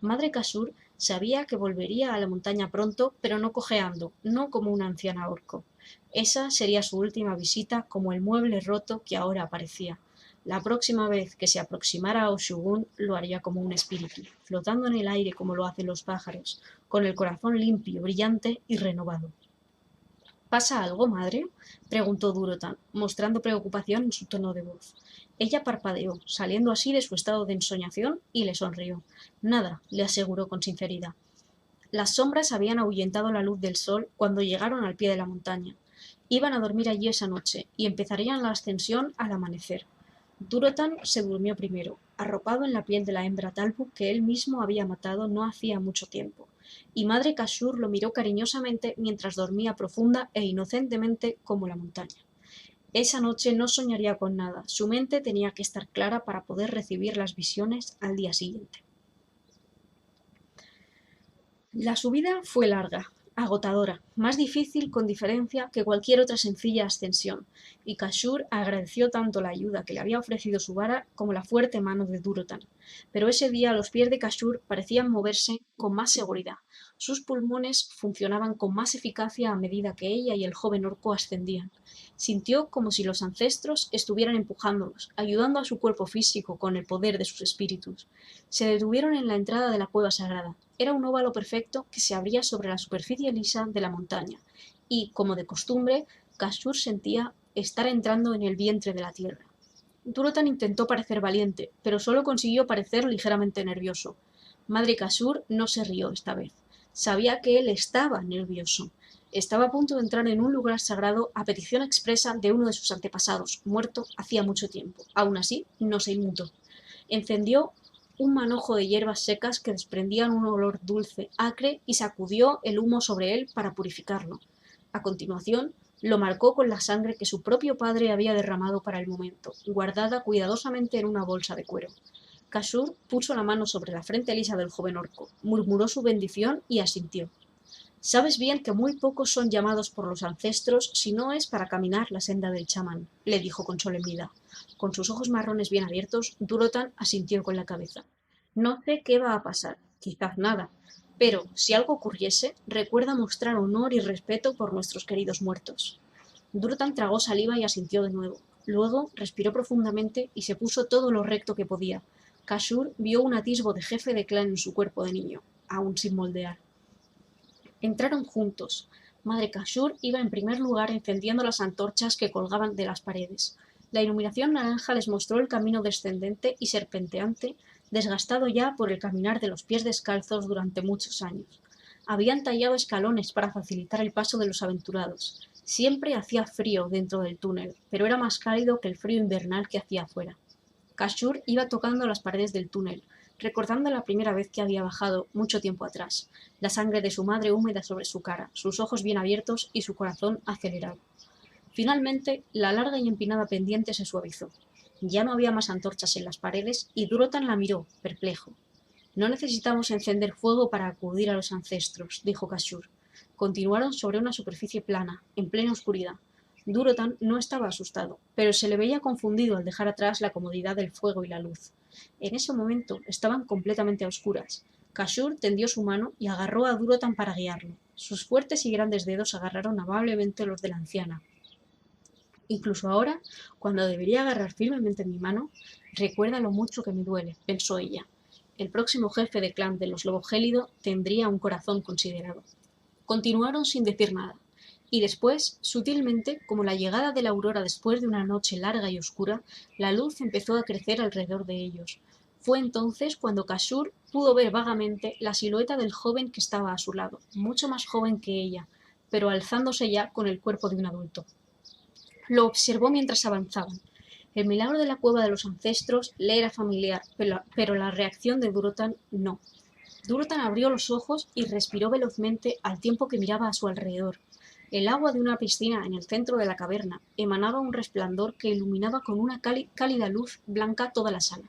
Madre Kashur sabía que volvería a la montaña pronto, pero no cojeando, no como una anciana orco. Esa sería su última visita como el mueble roto que ahora aparecía. La próxima vez que se aproximara a Oshugun lo haría como un espíritu, flotando en el aire como lo hacen los pájaros, con el corazón limpio, brillante y renovado. ¿Pasa algo, madre? Preguntó Durotan, mostrando preocupación en su tono de voz. Ella parpadeó, saliendo así de su estado de ensoñación, y le sonrió. Nada, le aseguró con sinceridad. Las sombras habían ahuyentado la luz del sol cuando llegaron al pie de la montaña. Iban a dormir allí esa noche, y empezarían la ascensión al amanecer. Durotan se durmió primero, arropado en la piel de la hembra Talbuk que él mismo había matado no hacía mucho tiempo, y Madre Kashur lo miró cariñosamente mientras dormía profunda e inocentemente como la montaña. Esa noche no soñaría con nada, su mente tenía que estar clara para poder recibir las visiones al día siguiente. La subida fue larga, agotadora, más difícil con diferencia que cualquier otra sencilla ascensión, y Kashur agradeció tanto la ayuda que le había ofrecido su vara como la fuerte mano de Durotan. Pero ese día los pies de Kashur parecían moverse con más seguridad. Sus pulmones funcionaban con más eficacia a medida que ella y el joven orco ascendían. Sintió como si los ancestros estuvieran empujándolos, ayudando a su cuerpo físico con el poder de sus espíritus. Se detuvieron en la entrada de la cueva sagrada. Era un óvalo perfecto que se abría sobre la superficie lisa de la montaña, y, como de costumbre, Kashur sentía estar entrando en el vientre de la tierra. Durotan intentó parecer valiente, pero solo consiguió parecer ligeramente nervioso. Madre Kashur no se rió esta vez. Sabía que él estaba nervioso. Estaba a punto de entrar en un lugar sagrado a petición expresa de uno de sus antepasados, muerto hacía mucho tiempo. Aún así, no se inmutó. Encendió un manojo de hierbas secas que desprendían un olor dulce, acre, y sacudió el humo sobre él para purificarlo. A continuación, lo marcó con la sangre que su propio padre había derramado para el momento, guardada cuidadosamente en una bolsa de cuero. Kashur puso la mano sobre la frente lisa del joven orco, murmuró su bendición y asintió. Sabes bien que muy pocos son llamados por los ancestros si no es para caminar la senda del chamán, le dijo con solemnidad. Con sus ojos marrones bien abiertos, Durotan asintió con la cabeza. No sé qué va a pasar, quizás nada, pero si algo ocurriese, recuerda mostrar honor y respeto por nuestros queridos muertos. Durotan tragó saliva y asintió de nuevo. Luego respiró profundamente y se puso todo lo recto que podía. Kashur vio un atisbo de jefe de clan en su cuerpo de niño, aún sin moldear. Entraron juntos. Madre Kashur iba en primer lugar encendiendo las antorchas que colgaban de las paredes. La iluminación naranja les mostró el camino descendente y serpenteante, desgastado ya por el caminar de los pies descalzos durante muchos años. Habían tallado escalones para facilitar el paso de los aventurados. Siempre hacía frío dentro del túnel, pero era más cálido que el frío invernal que hacía afuera. Kashur iba tocando las paredes del túnel, recordando la primera vez que había bajado mucho tiempo atrás, la sangre de su madre húmeda sobre su cara, sus ojos bien abiertos y su corazón acelerado. Finalmente, la larga y empinada pendiente se suavizó. Ya no había más antorchas en las paredes y Durotan la miró, perplejo. No necesitamos encender fuego para acudir a los ancestros, dijo Kashur. Continuaron sobre una superficie plana, en plena oscuridad. Durotan no estaba asustado, pero se le veía confundido al dejar atrás la comodidad del fuego y la luz. En ese momento estaban completamente a oscuras. Kashur tendió su mano y agarró a Durotan para guiarlo. Sus fuertes y grandes dedos agarraron amablemente los de la anciana. Incluso ahora, cuando debería agarrar firmemente mi mano, recuerda lo mucho que me duele, pensó ella. El próximo jefe de clan de los lobos gélido tendría un corazón considerado. Continuaron sin decir nada, y después, sutilmente, como la llegada de la aurora después de una noche larga y oscura, la luz empezó a crecer alrededor de ellos. Fue entonces cuando Kashur pudo ver vagamente la silueta del joven que estaba a su lado, mucho más joven que ella, pero alzándose ya con el cuerpo de un adulto. Lo observó mientras avanzaban. El milagro de la cueva de los ancestros le era familiar, pero la reacción de Durotan no. Durotan abrió los ojos y respiró velozmente al tiempo que miraba a su alrededor. El agua de una piscina en el centro de la caverna emanaba un resplandor que iluminaba con una cálida luz blanca toda la sala.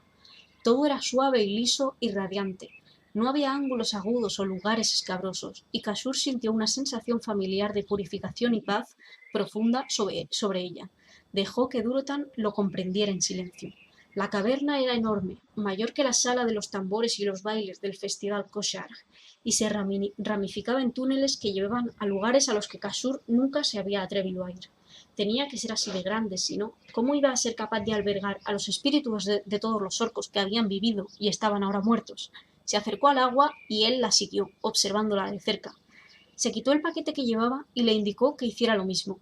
Todo era suave y liso y radiante. No había ángulos agudos o lugares escabrosos, y Kashur sintió una sensación familiar de purificación y paz profunda sobre ella. Dejó que Durotan lo comprendiera en silencio. La caverna era enorme, mayor que la sala de los tambores y los bailes del festival Koshar, y se ramificaba en túneles que llevaban a lugares a los que Kashur nunca se había atrevido a ir. Tenía que ser así de grande, si no, ¿cómo iba a ser capaz de albergar a los espíritus de todos los orcos que habían vivido y estaban ahora muertos? Se acercó al agua y él la siguió, observándola de cerca. Se quitó el paquete que llevaba y le indicó que hiciera lo mismo.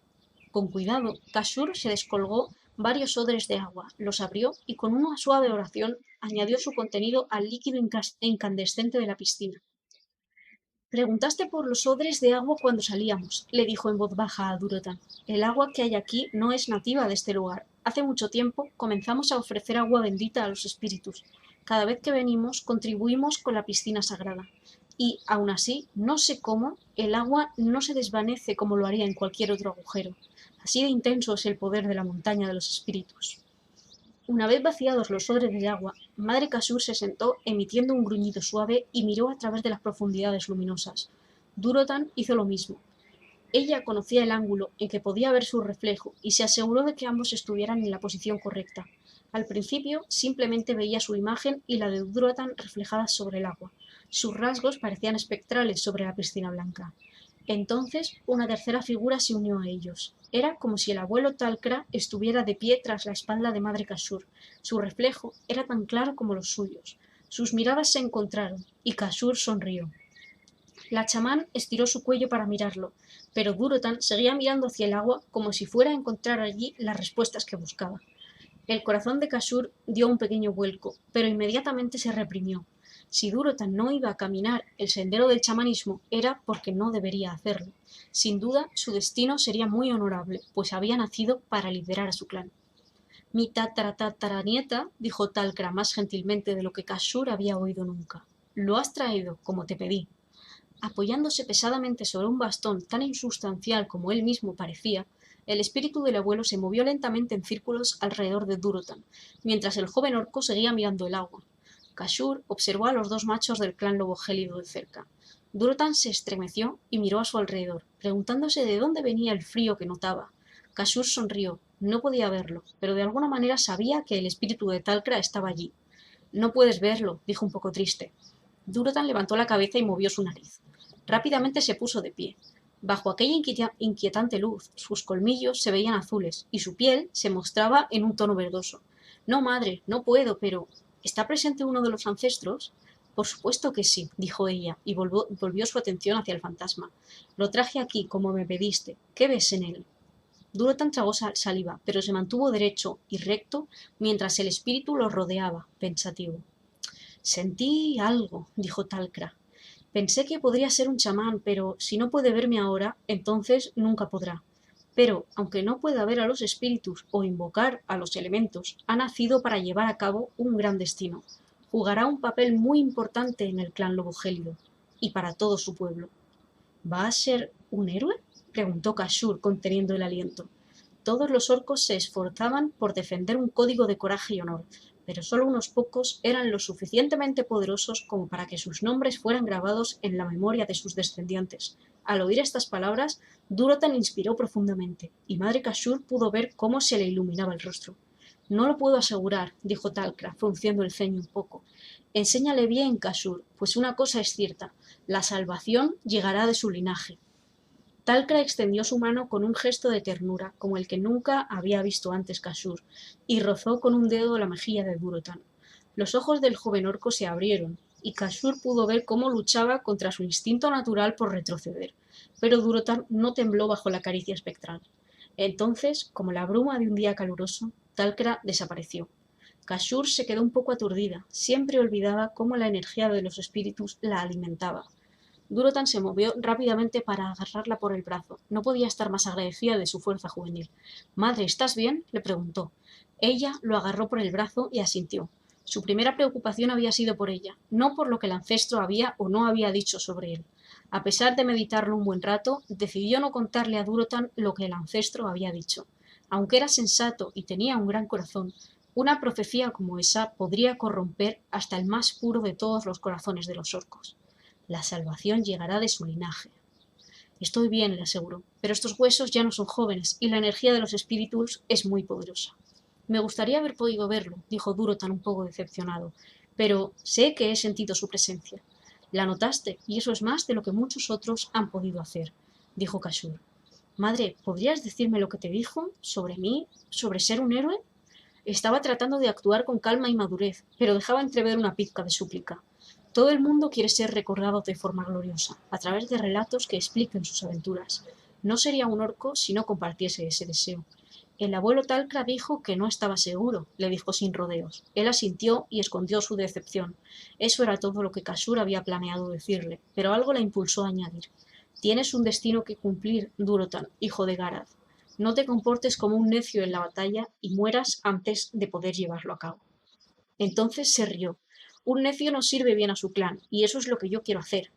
Con cuidado, Kashur se descolgó varios odres de agua, los abrió y con una suave oración añadió su contenido al líquido incandescente de la piscina. Preguntaste por los odres de agua cuando salíamos, le dijo en voz baja a Durotan. El agua que hay aquí no es nativa de este lugar. Hace mucho tiempo comenzamos a ofrecer agua bendita a los espíritus. Cada vez que venimos contribuimos con la piscina sagrada. Y, aun así, no sé cómo, el agua no se desvanece como lo haría en cualquier otro agujero. Así de intenso es el poder de la montaña de los espíritus. Una vez vaciados los odres de agua, Madre Kashur se sentó emitiendo un gruñido suave y miró a través de las profundidades luminosas. Durotan hizo lo mismo. Ella conocía el ángulo en que podía ver su reflejo y se aseguró de que ambos estuvieran en la posición correcta. Al principio simplemente veía su imagen y la de Durotan reflejadas sobre el agua. Sus rasgos parecían espectrales sobre la piscina blanca. Entonces una tercera figura se unió a ellos. Era como si el abuelo Talcra estuviera de pie tras la espalda de Madre Kashur. Su reflejo era tan claro como los suyos. Sus miradas se encontraron, y Kashur sonrió. La chamán estiró su cuello para mirarlo, pero Durotan seguía mirando hacia el agua como si fuera a encontrar allí las respuestas que buscaba. El corazón de Kashur dio un pequeño vuelco, pero inmediatamente se reprimió. Si Durotan no iba a caminar el sendero del chamanismo era porque no debería hacerlo. Sin duda, su destino sería muy honorable, pues había nacido para liderar a su clan. Mi tataratataranieta, dijo Talcra más gentilmente de lo que Kashur había oído nunca. Lo has traído, como te pedí. Apoyándose pesadamente sobre un bastón tan insustancial como él mismo parecía, el espíritu del abuelo se movió lentamente en círculos alrededor de Durotan, mientras el joven orco seguía mirando el agua. Kashur observó a los dos machos del clan lobo gélido de cerca. Durotan se estremeció y miró a su alrededor, preguntándose de dónde venía el frío que notaba. Kashur sonrió. No podía verlo, pero de alguna manera sabía que el espíritu de Talcra estaba allí. No puedes verlo, dijo un poco triste. Durotan levantó la cabeza y movió su nariz. Rápidamente se puso de pie. Bajo aquella inquietante luz, sus colmillos se veían azules y su piel se mostraba en un tono verdoso. No, madre, no puedo, pero ¿está presente uno de los ancestros? Por supuesto que sí, dijo ella, y volvió su atención hacia el fantasma. Lo traje aquí, como me pediste. ¿Qué ves en él? Durotan tragó saliva, pero se mantuvo derecho y recto mientras el espíritu lo rodeaba, pensativo. Sentí algo, dijo Talcra. Pensé que podría ser un chamán, pero si no puede verme ahora, entonces nunca podrá. Pero, aunque no pueda ver a los espíritus o invocar a los elementos, ha nacido para llevar a cabo un gran destino. Jugará un papel muy importante en el clan lobo gélido y para todo su pueblo. ¿Va a ser un héroe? Preguntó Kashur, conteniendo el aliento. Todos los orcos se esforzaban por defender un código de coraje y honor, pero solo unos pocos eran lo suficientemente poderosos como para que sus nombres fueran grabados en la memoria de sus descendientes. Al oír estas palabras, Durotan inspiró profundamente, y Madre Kashur pudo ver cómo se le iluminaba el rostro. No lo puedo asegurar, dijo Talcra, frunciendo el ceño un poco. Enséñale bien, Kashur, pues una cosa es cierta, la salvación llegará de su linaje. Talcra extendió su mano con un gesto de ternura, como el que nunca había visto antes Kashur, y rozó con un dedo la mejilla de Durotan. Los ojos del joven orco se abrieron, y Kashur pudo ver cómo luchaba contra su instinto natural por retroceder, pero Durotan no tembló bajo la caricia espectral. Entonces, como la bruma de un día caluroso, Talcra desapareció. Kashur se quedó un poco aturdida, siempre olvidaba cómo la energía de los espíritus la alimentaba. Durotan se movió rápidamente para agarrarla por el brazo. No podía estar más agradecida de su fuerza juvenil. Madre, ¿estás bien? Le preguntó. Ella lo agarró por el brazo y asintió. Su primera preocupación había sido por ella, no por lo que el ancestro había o no había dicho sobre él. A pesar de meditarlo un buen rato, decidió no contarle a Durotan lo que el ancestro había dicho. Aunque era sensato y tenía un gran corazón, una profecía como esa podría corromper hasta el más puro de todos los corazones de los orcos. La salvación llegará de su linaje. Estoy bien, le aseguró, pero estos huesos ya no son jóvenes y la energía de los espíritus es muy poderosa. Me gustaría haber podido verlo, dijo Durotan un poco decepcionado, pero sé que he sentido su presencia. La notaste, y eso es más de lo que muchos otros han podido hacer, dijo Kashur. Madre, ¿podrías decirme lo que te dijo? ¿Sobre mí? ¿Sobre ser un héroe? Estaba tratando de actuar con calma y madurez, pero dejaba entrever una pizca de súplica. Todo el mundo quiere ser recordado de forma gloriosa, a través de relatos que expliquen sus aventuras. No sería un orco si no compartiese ese deseo. El abuelo Talcra dijo que no estaba seguro, le dijo sin rodeos. Él asintió y escondió su decepción. Eso era todo lo que Kashur había planeado decirle, pero algo la impulsó a añadir. Tienes un destino que cumplir, Durotan, hijo de Garad. No te comportes como un necio en la batalla y mueras antes de poder llevarlo a cabo. Entonces se rió. Un necio no sirve bien a su clan, y eso es lo que yo quiero hacer.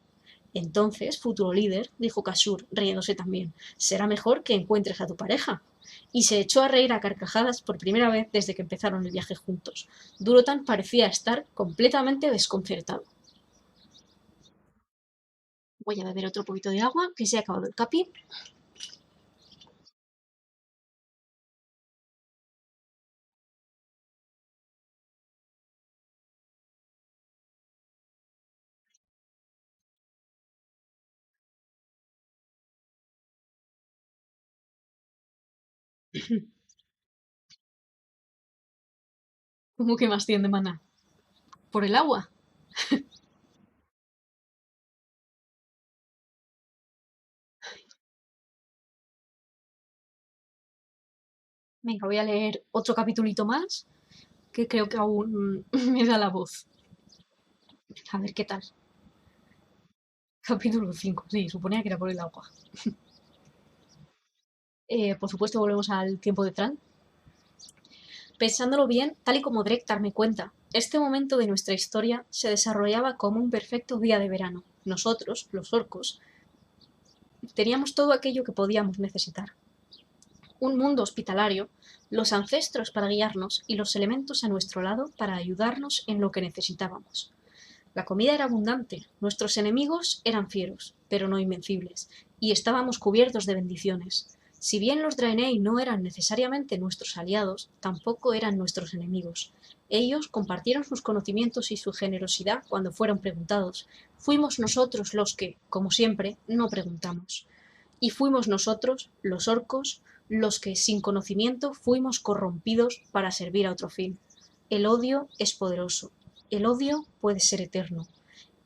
Entonces, futuro líder, dijo Kashur, riéndose también, será mejor que encuentres a tu pareja. Y se echó a reír a carcajadas por primera vez desde que empezaron el viaje juntos. Durotan parecía estar completamente desconcertado. Voy a beber otro poquito de agua, que se ha acabado el capi. ¿Cómo que más tiende maná? ¿Por el agua? Venga, voy a leer otro capitulito más, que creo que aún me da la voz. A ver qué tal. Capítulo 5. Sí, suponía que era por el agua. Por supuesto, volvemos al tiempo de Tran. Pensándolo bien, tal y como Drektar me cuenta, este momento de nuestra historia se desarrollaba como un perfecto día de verano. Nosotros, los orcos, teníamos todo aquello que podíamos necesitar. Un mundo hospitalario, los ancestros para guiarnos y los elementos a nuestro lado para ayudarnos en lo que necesitábamos. La comida era abundante, nuestros enemigos eran fieros, pero no invencibles, y estábamos cubiertos de bendiciones. Si bien los Draenei no eran necesariamente nuestros aliados, tampoco eran nuestros enemigos. Ellos compartieron sus conocimientos y su generosidad cuando fueron preguntados. Fuimos nosotros los que, como siempre, no preguntamos. Y fuimos nosotros, los orcos, los que, sin conocimiento, fuimos corrompidos para servir a otro fin. El odio es poderoso. El odio puede ser eterno.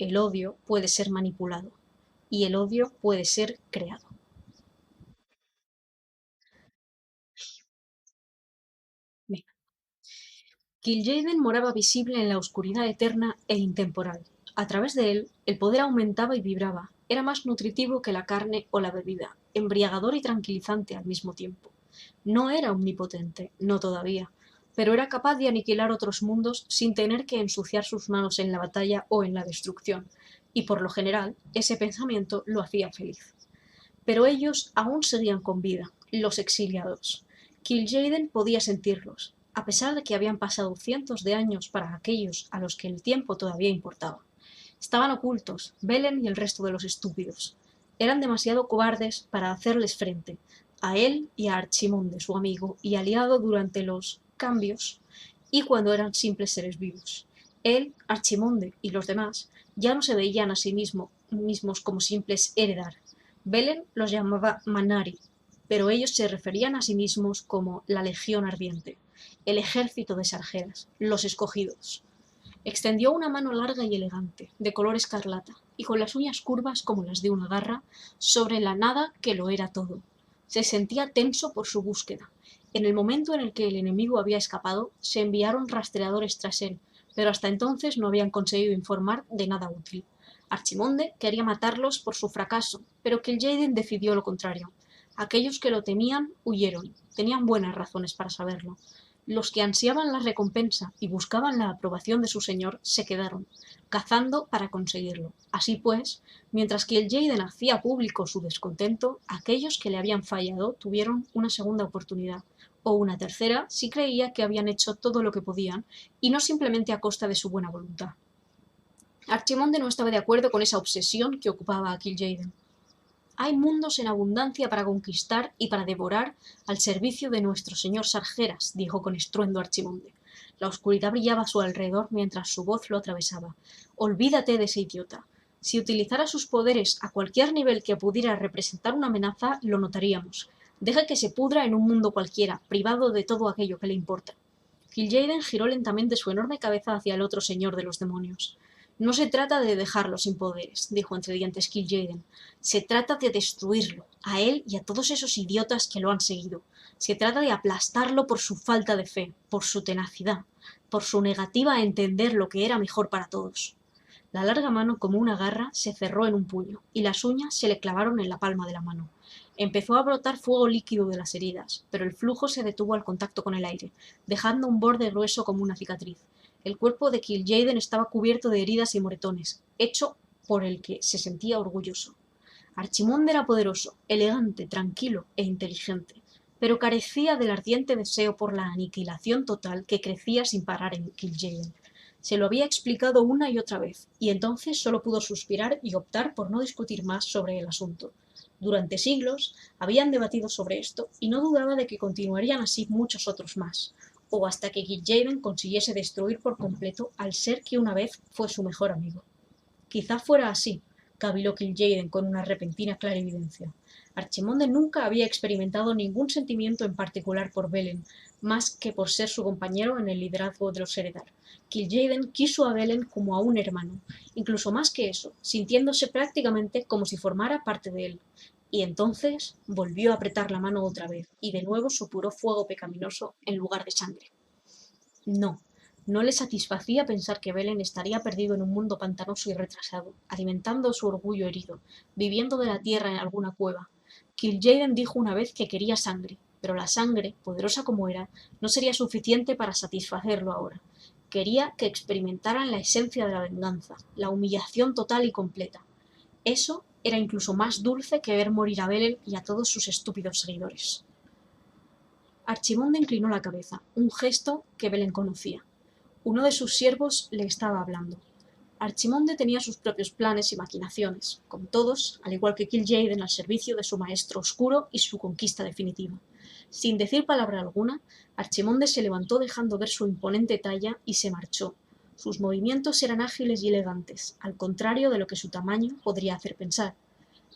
El odio puede ser manipulado. Y el odio puede ser creado. Kil'jaeden moraba visible en la oscuridad eterna e intemporal. A través de él, el poder aumentaba y vibraba. Era más nutritivo que la carne o la bebida, embriagador y tranquilizante al mismo tiempo. No era omnipotente, no todavía, pero era capaz de aniquilar otros mundos sin tener que ensuciar sus manos en la batalla o en la destrucción, y por lo general, ese pensamiento lo hacía feliz. Pero ellos aún seguían con vida, los exiliados. Kil'jaeden podía sentirlos, a pesar de que habían pasado cientos de años para aquellos a los que el tiempo todavía importaba. Estaban ocultos, Belen y el resto de los estúpidos. Eran demasiado cobardes para hacerles frente, a él y a Archimonde, su amigo y aliado durante los cambios y cuando eran simples seres vivos. Él, Archimonde y los demás ya no se veían a sí mismos como simples Eredar. Belen los llamaba Manari, pero ellos se referían a sí mismos como la Legión Ardiente, el ejército de Sargeras, los escogidos. Extendió una mano larga y elegante, de color escarlata, y con las uñas curvas como las de una garra, sobre la nada que lo era todo. Se sentía tenso por su búsqueda. En el momento en el que el enemigo había escapado, se enviaron rastreadores tras él, pero hasta entonces no habían conseguido informar de nada útil. Archimonde quería matarlos por su fracaso, pero Kil'jaeden decidió lo contrario. Aquellos que lo temían huyeron. Tenían buenas razones para saberlo. Los que ansiaban la recompensa y buscaban la aprobación de su señor se quedaron, cazando para conseguirlo. Así pues, mientras que el Kil'jaeden hacía público su descontento, aquellos que le habían fallado tuvieron una segunda oportunidad, o una tercera si creía que habían hecho todo lo que podían, y no simplemente a costa de su buena voluntad. Archimonde no estaba de acuerdo con esa obsesión que ocupaba a Kil'jaeden. Hay mundos en abundancia para conquistar y para devorar al servicio de nuestro señor Sargeras, dijo con estruendo Archimonde. La oscuridad brillaba a su alrededor mientras su voz lo atravesaba. Olvídate de ese idiota. Si utilizara sus poderes a cualquier nivel que pudiera representar una amenaza, lo notaríamos. Deja que se pudra en un mundo cualquiera, privado de todo aquello que le importa. Kil'jaeden giró lentamente su enorme cabeza hacia el otro señor de los demonios. No se trata de dejarlo sin poderes, dijo entre dientes Kil'jaeden. Se trata de destruirlo, a él y a todos esos idiotas que lo han seguido. Se trata de aplastarlo por su falta de fe, por su tenacidad, por su negativa a entender lo que era mejor para todos. La larga mano, como una garra, se cerró en un puño, y las uñas se le clavaron en la palma de la mano. Empezó a brotar fuego líquido de las heridas, pero el flujo se detuvo al contacto con el aire, dejando un borde grueso como una cicatriz. El cuerpo de Kil'jaeden estaba cubierto de heridas y moretones, hecho por el que se sentía orgulloso. Archimonde era poderoso, elegante, tranquilo e inteligente, pero carecía del ardiente deseo por la aniquilación total que crecía sin parar en Kil'jaeden. Se lo había explicado una y otra vez, y entonces solo pudo suspirar y optar por no discutir más sobre el asunto. Durante siglos habían debatido sobre esto, y no dudaba de que continuarían así muchos otros más, o hasta que Kil'jaeden consiguiese destruir por completo al ser que una vez fue su mejor amigo. Quizá fuera así, caviló Kil'jaeden con una repentina clarividencia. Archimonde nunca había experimentado ningún sentimiento en particular por Belen, más que por ser su compañero en el liderazgo de los Eredar. Kil'jaeden quiso a Belen como a un hermano, incluso más que eso, sintiéndose prácticamente como si formara parte de él. Y entonces volvió a apretar la mano otra vez, y de nuevo supuró fuego pecaminoso en lugar de sangre. No, no le satisfacía pensar que Belen estaría perdido en un mundo pantanoso y retrasado, alimentando su orgullo herido, viviendo de la tierra en alguna cueva. Kil'jaeden dijo una vez que quería sangre, pero la sangre, poderosa como era, no sería suficiente para satisfacerlo ahora. Quería que experimentaran la esencia de la venganza, la humillación total y completa. Eso era incluso más dulce que ver morir a Belen y a todos sus estúpidos seguidores. Archimonde inclinó la cabeza, un gesto que Belen conocía. Uno de sus siervos le estaba hablando. Archimonde tenía sus propios planes y maquinaciones, como todos, al igual que Kil'jaeden al servicio de su maestro oscuro y su conquista definitiva. Sin decir palabra alguna, Archimonde se levantó dejando ver su imponente talla y se marchó. Sus movimientos eran ágiles y elegantes, al contrario de lo que su tamaño podría hacer pensar.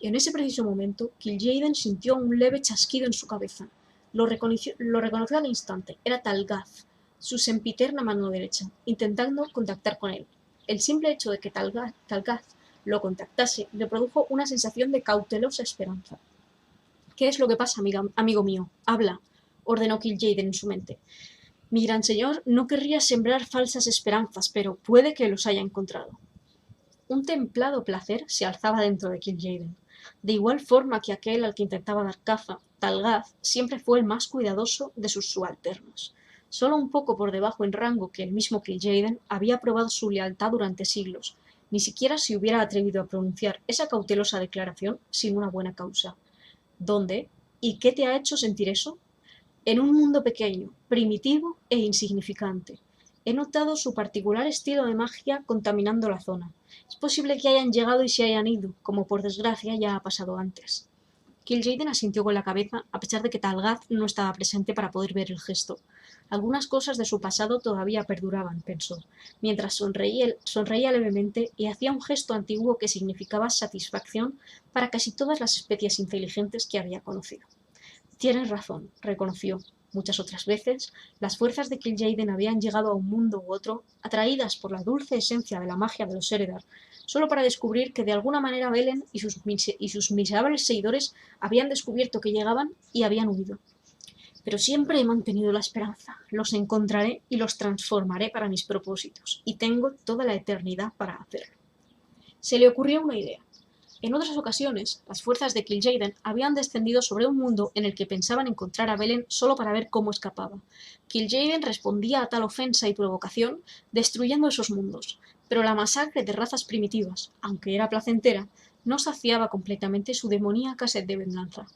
En ese preciso momento, Kil'jaeden sintió un leve chasquido en su cabeza. Lo reconoció al instante. Era Talgaz, su sempiterna mano derecha, intentando contactar con él. El simple hecho de que Talgaz lo contactase le produjo una sensación de cautelosa esperanza. «¿Qué es lo que pasa, amigo mío? Habla», ordenó Kil'jaeden en su mente. Mi gran señor no querría sembrar falsas esperanzas, pero puede que los haya encontrado. Un templado placer se alzaba dentro de Kil'jaeden. De igual forma que aquel al que intentaba dar caza, Talgaz siempre fue el más cuidadoso de sus subalternos. Solo un poco por debajo en rango que el mismo Kil'jaeden había probado su lealtad durante siglos. Ni siquiera se hubiera atrevido a pronunciar esa cautelosa declaración sin una buena causa. ¿Dónde? ¿Y qué te ha hecho sentir eso? En un mundo pequeño, primitivo e insignificante. He notado su particular estilo de magia contaminando la zona. Es posible que hayan llegado y se hayan ido, como por desgracia ya ha pasado antes. Kil'jaeden asintió con la cabeza, a pesar de que Talgaz no estaba presente para poder ver el gesto. Algunas cosas de su pasado todavía perduraban, pensó, mientras sonreía levemente y hacía un gesto antiguo que significaba satisfacción para casi todas las especies inteligentes que había conocido. Tienes razón, reconoció. Muchas otras veces, las fuerzas de Kil'jaeden habían llegado a un mundo u otro, atraídas por la dulce esencia de la magia de los Eredar, solo para descubrir que de alguna manera Belen y sus miserables seguidores habían descubierto que llegaban y habían huido. Pero siempre he mantenido la esperanza. Los encontraré y los transformaré para mis propósitos, y tengo toda la eternidad para hacerlo. Se le ocurrió una idea. En otras ocasiones, las fuerzas de Kil'jaeden habían descendido sobre un mundo en el que pensaban encontrar a Belen solo para ver cómo escapaba. Kil'jaeden respondía a tal ofensa y provocación destruyendo esos mundos, pero la masacre de razas primitivas, aunque era placentera, no saciaba completamente su demoníaca sed de venganza.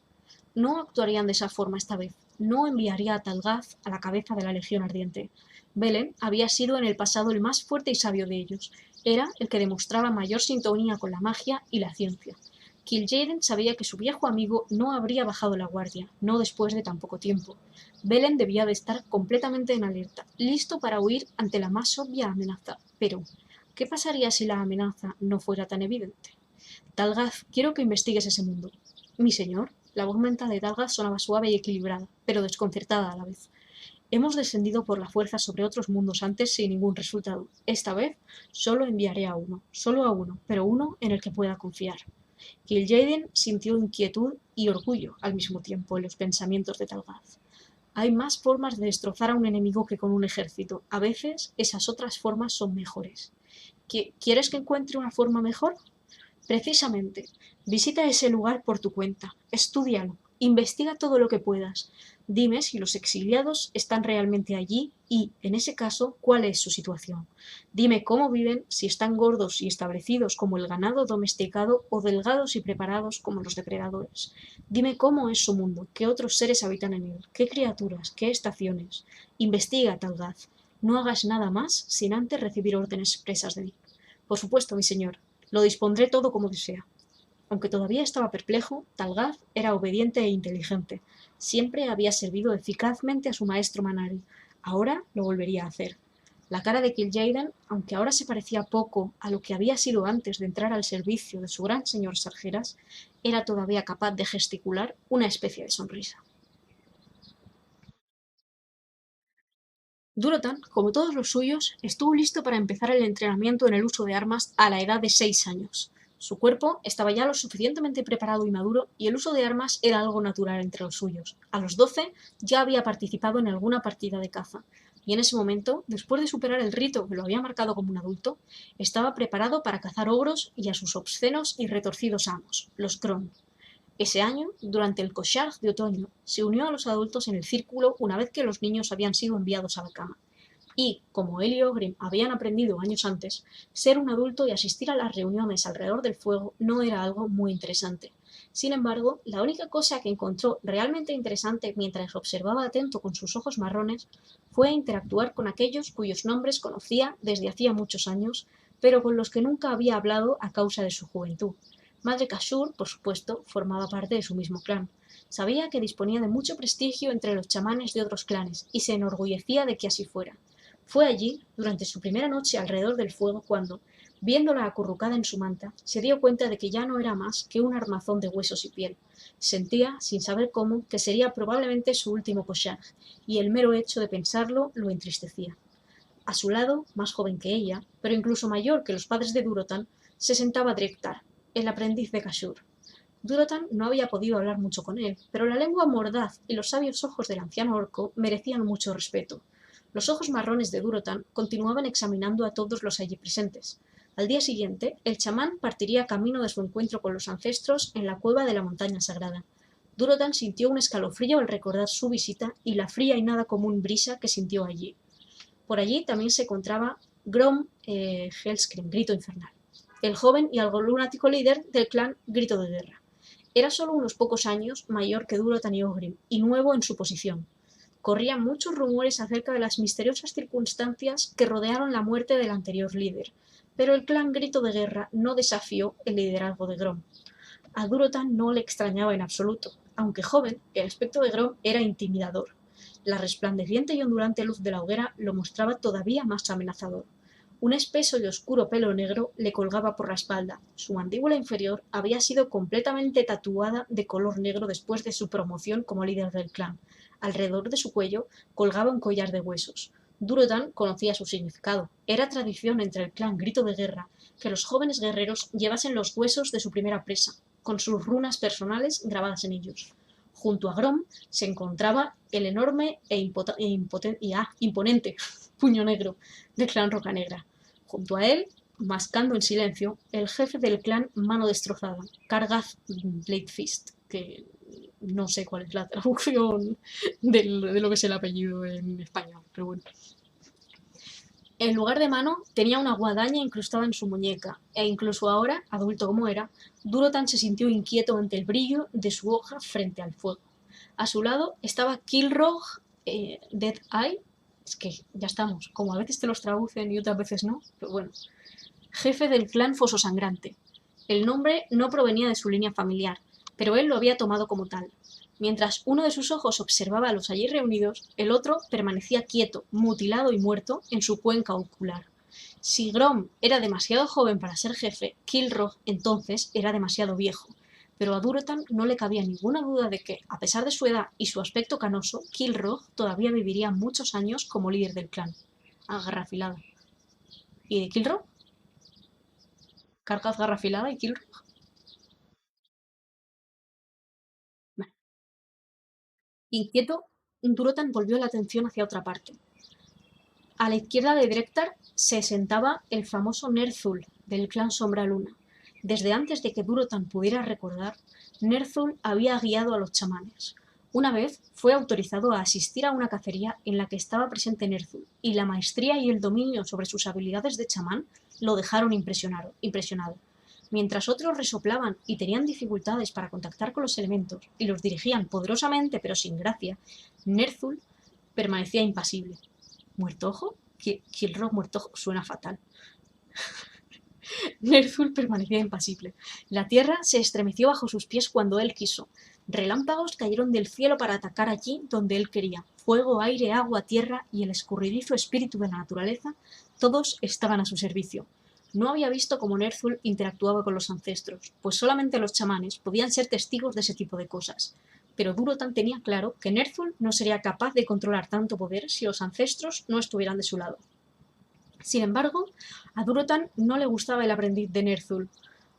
No actuarían de esa forma esta vez. No enviaría a Talgaz a la cabeza de la Legión Ardiente. Belen había sido en el pasado el más fuerte y sabio de ellos. Era el que demostraba mayor sintonía con la magia y la ciencia. Kil'jaeden sabía que su viejo amigo no habría bajado la guardia, no después de tan poco tiempo. Belen debía de estar completamente en alerta, listo para huir ante la más obvia amenaza. Pero, ¿qué pasaría si la amenaza no fuera tan evidente? Talgaz, quiero que investigues ese mundo. Mi señor, la voz mental de Talgaz sonaba suave y equilibrada, pero desconcertada a la vez. Hemos descendido por la fuerza sobre otros mundos antes sin ningún resultado. Esta vez solo enviaré a uno, solo a uno, pero uno en el que pueda confiar. Kil'jaeden sintió inquietud y orgullo al mismo tiempo en los pensamientos de Talgaz. Hay más formas de destrozar a un enemigo que con un ejército. A veces esas otras formas son mejores. ¿Quieres que encuentre una forma mejor? Precisamente, visita ese lugar por tu cuenta, estúdialo, investiga todo lo que puedas. Dime si los exiliados están realmente allí y, en ese caso, cuál es su situación. Dime cómo viven, si están gordos y establecidos como el ganado domesticado o delgados y preparados como los depredadores. Dime cómo es su mundo, qué otros seres habitan en él, qué criaturas, qué estaciones. Investiga, Talgaz. No hagas nada más sin antes recibir órdenes expresas de mí. Por supuesto, mi señor. Lo dispondré todo como desea. Aunque todavía estaba perplejo, Talgaz era obediente e inteligente. Siempre había servido eficazmente a su maestro Manari. Ahora lo volvería a hacer. La cara de Kil'jaeden, aunque ahora se parecía poco a lo que había sido antes de entrar al servicio de su gran señor Sargeras, era todavía capaz de gesticular una especie de sonrisa. Durotan, como todos los suyos, estuvo listo para empezar el entrenamiento en el uso de armas a la edad de 6 años. Su cuerpo estaba ya lo suficientemente preparado y maduro, y el uso de armas era algo natural entre los suyos. A los 12 ya había participado en alguna partida de caza, y en ese momento, después de superar el rito que lo había marcado como un adulto, estaba preparado para cazar ogros y a sus obscenos y retorcidos amos, los Kron. Ese año, durante el Koshar de otoño, se unió a los adultos en el círculo una vez que los niños habían sido enviados a la cama. Y, como él y Ogrim habían aprendido años antes, ser un adulto y asistir a las reuniones alrededor del fuego no era algo muy interesante. Sin embargo, la única cosa que encontró realmente interesante mientras observaba atento con sus ojos marrones fue interactuar con aquellos cuyos nombres conocía desde hacía muchos años, pero con los que nunca había hablado a causa de su juventud. Madre Kashur, por supuesto, formaba parte de su mismo clan. Sabía que disponía de mucho prestigio entre los chamanes de otros clanes, y se enorgullecía de que así fuera. Fue allí, durante su primera noche alrededor del fuego, cuando, viéndola acurrucada en su manta, se dio cuenta de que ya no era más que un armazón de huesos y piel. Sentía, sin saber cómo, que sería probablemente su último Koshar, y el mero hecho de pensarlo lo entristecía. A su lado, más joven que ella, pero incluso mayor que los padres de Durotan, se sentaba Drektar, el aprendiz de Kashur. Durotan no había podido hablar mucho con él, pero la lengua mordaz y los sabios ojos del anciano orco merecían mucho respeto. Los ojos marrones de Durotan continuaban examinando a todos los allí presentes. Al día siguiente, el chamán partiría camino de su encuentro con los ancestros en la cueva de la montaña sagrada. Durotan sintió un escalofrío al recordar su visita y la fría y nada común brisa que sintió allí. Por allí también se encontraba Grom Hellscream, Grito Infernal, el joven y algo lunático líder del clan Grito de Guerra. Era solo unos pocos años mayor que Durotan y Ogrim, y nuevo en su posición. Corrían muchos rumores acerca de las misteriosas circunstancias que rodearon la muerte del anterior líder, pero el clan Grito de Guerra no desafió el liderazgo de Grom. A Durotan no le extrañaba en absoluto. Aunque joven, el aspecto de Grom era intimidador. La resplandeciente y ondulante luz de la hoguera lo mostraba todavía más amenazador. Un espeso y oscuro pelo negro le colgaba por la espalda. Su mandíbula inferior había sido completamente tatuada de color negro después de su promoción como líder del clan. Alrededor de su cuello colgaba un collar de huesos. Durotan conocía su significado. Era tradición entre el clan Grito de Guerra que los jóvenes guerreros llevasen los huesos de su primera presa, con sus runas personales grabadas en ellos. Junto a Grom se encontraba el enorme imponente puño negro del clan Roca Negra. Junto a él, mascando en silencio, el jefe del clan Mano Destrozada, Kargath Bladefist, que no sé cuál es la traducción de lo que es el apellido en español, pero bueno. En lugar de mano, tenía una guadaña incrustada en su muñeca, e incluso ahora, adulto como era, Durotan se sintió inquieto ante el brillo de su hoja frente al fuego. A su lado estaba Kilrog Dead Eye, es que ya estamos, como a veces te los traducen y otras veces no, pero bueno, jefe del clan Foso Sangrante. El nombre no provenía de su línea familiar, pero él lo había tomado como tal. Mientras uno de sus ojos observaba a los allí reunidos, el otro permanecía quieto, mutilado y muerto en su cuenca ocular. Si Grom era demasiado joven para ser jefe, Kilrog entonces era demasiado viejo. Pero a Durotan no le cabía ninguna duda de que, a pesar de su edad y su aspecto canoso, Kilrog todavía viviría muchos años como líder del clan. Garra afilada. ¿Y de Kilrog? ¿Cargas garra afilada y Kilrog? Inquieto, Durotan volvió la atención hacia otra parte. A la izquierda de Drektar se sentaba el famoso Ner'zhul del clan Sombra Luna. Desde antes de que Durotan pudiera recordar, Ner'zhul había guiado a los chamanes. Una vez fue autorizado a asistir a una cacería en la que estaba presente Ner'zhul, y la maestría y el dominio sobre sus habilidades de chamán lo dejaron impresionado. Mientras otros resoplaban y tenían dificultades para contactar con los elementos y los dirigían poderosamente pero sin gracia, Ner'zhul permanecía impasible. ¿Muertojo? Kilrog muertojo suena fatal. Ner'zhul permanecía impasible. La tierra se estremeció bajo sus pies cuando él quiso. Relámpagos cayeron del cielo para atacar allí donde él quería. Fuego, aire, agua, tierra y el escurridizo espíritu de la naturaleza, todos estaban a su servicio. No había visto cómo Ner'zhul interactuaba con los ancestros, pues solamente los chamanes podían ser testigos de ese tipo de cosas. Pero Durotan tenía claro que Ner'zhul no sería capaz de controlar tanto poder si los ancestros no estuvieran de su lado. Sin embargo, a Durotan no le gustaba el aprendiz de Ner'zhul.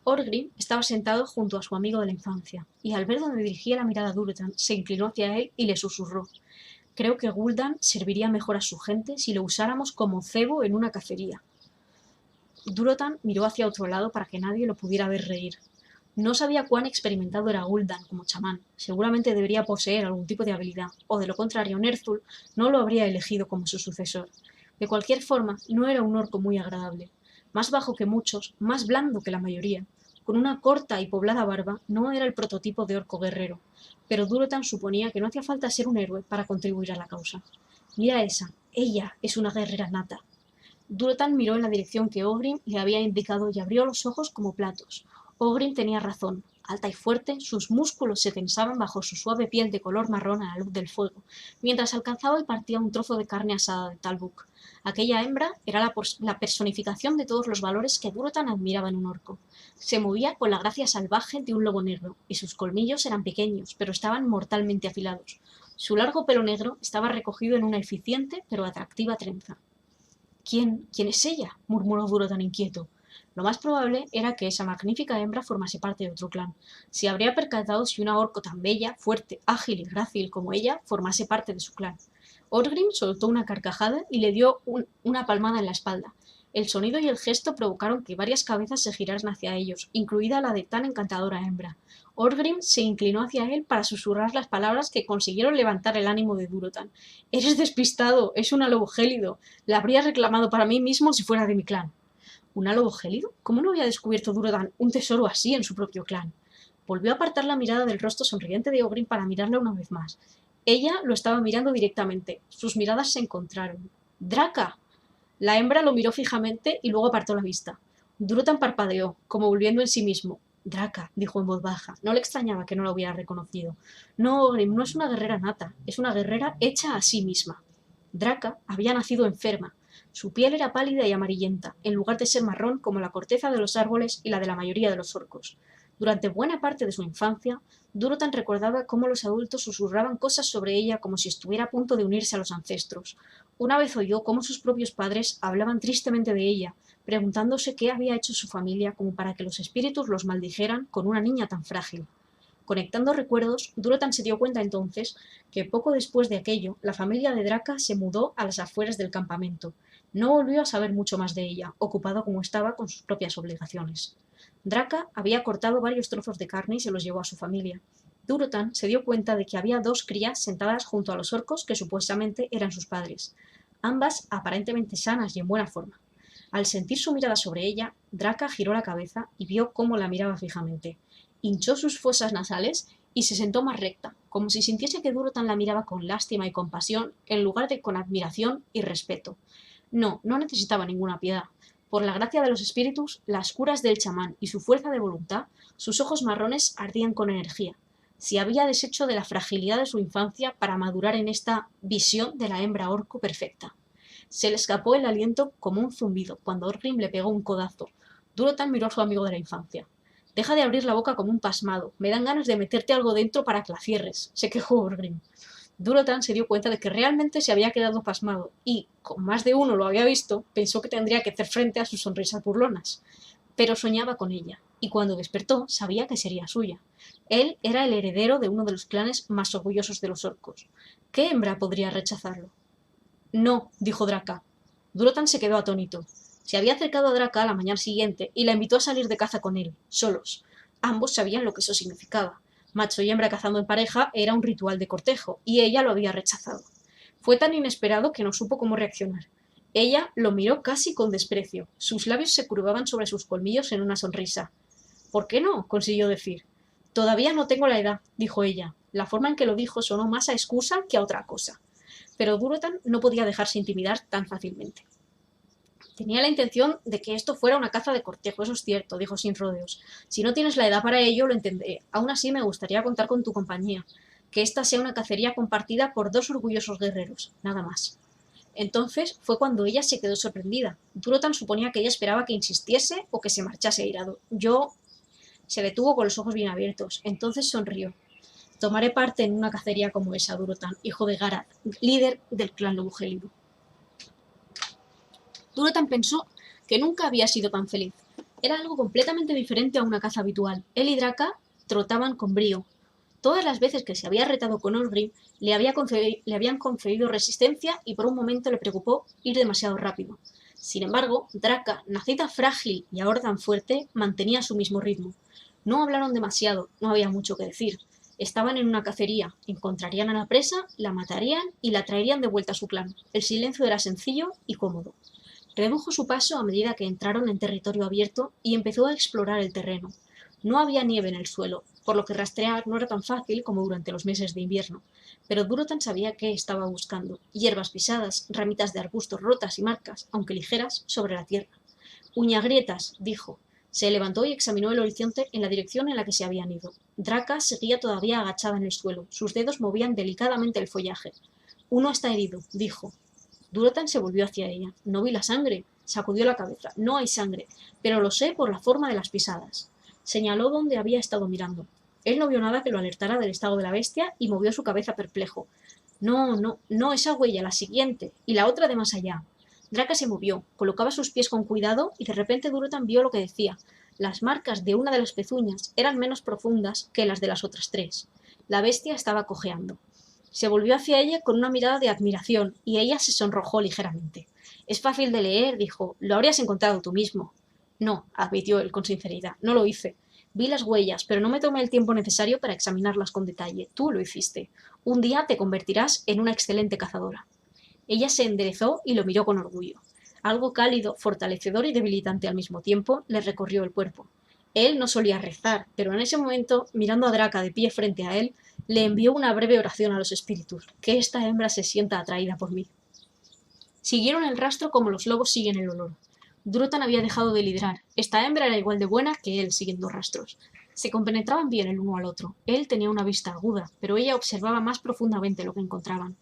Orgrim estaba sentado junto a su amigo de la infancia, y al ver dónde dirigía la mirada Durotan, se inclinó hacia él y le susurró: «Creo que Gul'dan serviría mejor a su gente si lo usáramos como cebo en una cacería». Durotan miró hacia otro lado para que nadie lo pudiera ver reír. No sabía cuán experimentado era Gul'dan como chamán. Seguramente debería poseer algún tipo de habilidad, o de lo contrario Ner'zhul no lo habría elegido como su sucesor. De cualquier forma, no era un orco muy agradable. Más bajo que muchos, más blando que la mayoría. Con una corta y poblada barba, no era el prototipo de orco guerrero. Pero Durotan suponía que no hacía falta ser un héroe para contribuir a la causa. «Mira esa, ella es una guerrera nata». Durotan miró en la dirección que Ogrim le había indicado y abrió los ojos como platos. Ogrim tenía razón. Alta y fuerte, sus músculos se tensaban bajo su suave piel de color marrón a la luz del fuego, mientras alcanzaba y partía un trozo de carne asada de Talbuk. Aquella hembra era la personificación de todos los valores que Durotan admiraba en un orco. Se movía con la gracia salvaje de un lobo negro, y sus colmillos eran pequeños, pero estaban mortalmente afilados. Su largo pelo negro estaba recogido en una eficiente pero atractiva trenza. ¿Quién es ella?, murmuró Durotan inquieto. Lo más probable era que esa magnífica hembra formase parte de otro clan. Se habría percatado si una orco tan bella, fuerte, ágil y grácil como ella formase parte de su clan. Orgrim soltó una carcajada y le dio una palmada en la espalda. El sonido y el gesto provocaron que varias cabezas se giraran hacia ellos, incluida la de tan encantadora hembra. Orgrim se inclinó hacia él para susurrar las palabras que consiguieron levantar el ánimo de Durotan. «Eres despistado, es un lobo gélido. La habría reclamado para mí mismo si fuera de mi clan». ¿Un lobo gélido? ¿Cómo no había descubierto Durotan un tesoro así en su propio clan? Volvió a apartar la mirada del rostro sonriente de Orgrim para mirarla una vez más. Ella lo estaba mirando directamente. Sus miradas se encontraron. «¡Draca!». La hembra lo miró fijamente y luego apartó la vista. Durotan parpadeó, como volviendo en sí mismo. «Draca», dijo en voz baja. No le extrañaba que no la hubiera reconocido. «No, Orgrim, no es una guerrera nata. Es una guerrera hecha a sí misma». Draca había nacido enferma. Su piel era pálida y amarillenta, en lugar de ser marrón como la corteza de los árboles y la de la mayoría de los orcos. Durante buena parte de su infancia, Durotan recordaba cómo los adultos susurraban cosas sobre ella como si estuviera a punto de unirse a los ancestros. Una vez oyó cómo sus propios padres hablaban tristemente de ella, preguntándose qué había hecho su familia como para que los espíritus los maldijeran con una niña tan frágil. Conectando recuerdos, Durotan se dio cuenta entonces que poco después de aquello, la familia de Draca se mudó a las afueras del campamento. No volvió a saber mucho más de ella, ocupado como estaba con sus propias obligaciones. Draca había cortado varios trozos de carne y se los llevó a su familia. Durotan se dio cuenta de que había dos crías sentadas junto a los orcos que supuestamente eran sus padres, ambas aparentemente sanas y en buena forma. Al sentir su mirada sobre ella, Draca giró la cabeza y vio cómo la miraba fijamente. Hinchó sus fosas nasales y se sentó más recta, como si sintiese que Durotan la miraba con lástima y compasión en lugar de con admiración y respeto. No necesitaba ninguna piedad. Por la gracia de los espíritus, las curas del chamán y su fuerza de voluntad, sus ojos marrones ardían con energía. Se había deshecho de la fragilidad de su infancia para madurar en esta visión de la hembra orco perfecta. Se le escapó el aliento como un zumbido cuando Orgrim le pegó un codazo. Durotan miró a su amigo de la infancia. «Deja de abrir la boca como un pasmado. Me dan ganas de meterte algo dentro para que la cierres», se quejó Orgrim. Durotan se dio cuenta de que realmente se había quedado pasmado y, como más de uno lo había visto, pensó que tendría que hacer frente a sus sonrisas burlonas. Pero soñaba con ella, y cuando despertó sabía que sería suya. Él era el heredero de uno de los clanes más orgullosos de los orcos. ¿Qué hembra podría rechazarlo? «No», dijo Draca. Durotan se quedó atónito. Se había acercado a Draca la mañana siguiente y la invitó a salir de caza con él, solos. Ambos sabían lo que eso significaba. Macho y hembra cazando en pareja era un ritual de cortejo, y ella lo había rechazado. Fue tan inesperado que no supo cómo reaccionar. Ella lo miró casi con desprecio. Sus labios se curvaban sobre sus colmillos en una sonrisa. «¿Por qué no?», consiguió decir. «Todavía no tengo la edad», dijo ella. La forma en que lo dijo sonó más a excusa que a otra cosa. Pero Durotan no podía dejarse intimidar tan fácilmente. «Tenía la intención de que esto fuera una caza de cortejo, eso es cierto», dijo sin rodeos. «Si no tienes la edad para ello, lo entenderé. Aún así me gustaría contar con tu compañía. Que esta sea una cacería compartida por dos orgullosos guerreros, nada más». Entonces fue cuando ella se quedó sorprendida. Durotan suponía que ella esperaba que insistiese o que se marchase airado. Se detuvo con los ojos bien abiertos. Entonces sonrió. «Tomaré parte en una cacería como esa, Durotan, hijo de Garad, líder del clan lobo gélido». Durotan pensó que nunca había sido tan feliz. Era algo completamente diferente a una caza habitual. Él y Draca trotaban con brío. Todas las veces que se había retado con Orgrim, le habían concedido resistencia y por un momento le preocupó ir demasiado rápido. Sin embargo, Draca, nacida frágil y ahora tan fuerte, mantenía su mismo ritmo. No hablaron demasiado, no había mucho que decir. Estaban en una cacería, encontrarían a la presa, la matarían y la traerían de vuelta a su clan. El silencio era sencillo y cómodo. Redujo su paso a medida que entraron en territorio abierto y empezó a explorar el terreno. No había nieve en el suelo, por lo que rastrear no era tan fácil como durante los meses de invierno, pero Durotan sabía qué estaba buscando: hierbas pisadas, ramitas de arbustos rotas y marcas, aunque ligeras, sobre la tierra. «Uñagrietas», dijo. Se levantó y examinó el horizonte en la dirección en la que se habían ido. Draca seguía todavía agachada en el suelo. Sus dedos movían delicadamente el follaje. «Uno está herido», dijo. Durotan se volvió hacia ella. «No vi la sangre». Sacudió la cabeza. «No hay sangre, pero lo sé por la forma de las pisadas». Señaló donde había estado mirando. Él no vio nada que lo alertara del estado de la bestia y movió su cabeza perplejo. No, esa huella, la siguiente, y la otra de más allá». Draca se movió, colocaba sus pies con cuidado y de repente Durotan vio lo que decía. Las marcas de una de las pezuñas eran menos profundas que las de las otras tres. La bestia estaba cojeando. Se volvió hacia ella con una mirada de admiración, y ella se sonrojó ligeramente. Es fácil de leer, dijo. Lo habrías encontrado tú mismo. No, admitió él con sinceridad. No lo hice. Vi las huellas, pero no me tomé el tiempo necesario para examinarlas con detalle. Tú lo hiciste. Un día te convertirás en una excelente cazadora. Ella se enderezó y lo miró con orgullo. Algo cálido, fortalecedor y debilitante al mismo tiempo le recorrió el cuerpo. Él no solía rezar, pero en ese momento, mirando a Draca de pie frente a él, le envió una breve oración a los espíritus. Que esta hembra se sienta atraída por mí. Siguieron el rastro como los lobos siguen el olor. Durotan había dejado de liderar. Esta hembra era igual de buena que él siguiendo rastros. Se compenetraban bien el uno al otro. Él tenía una vista aguda, pero ella observaba más profundamente lo que encontraban.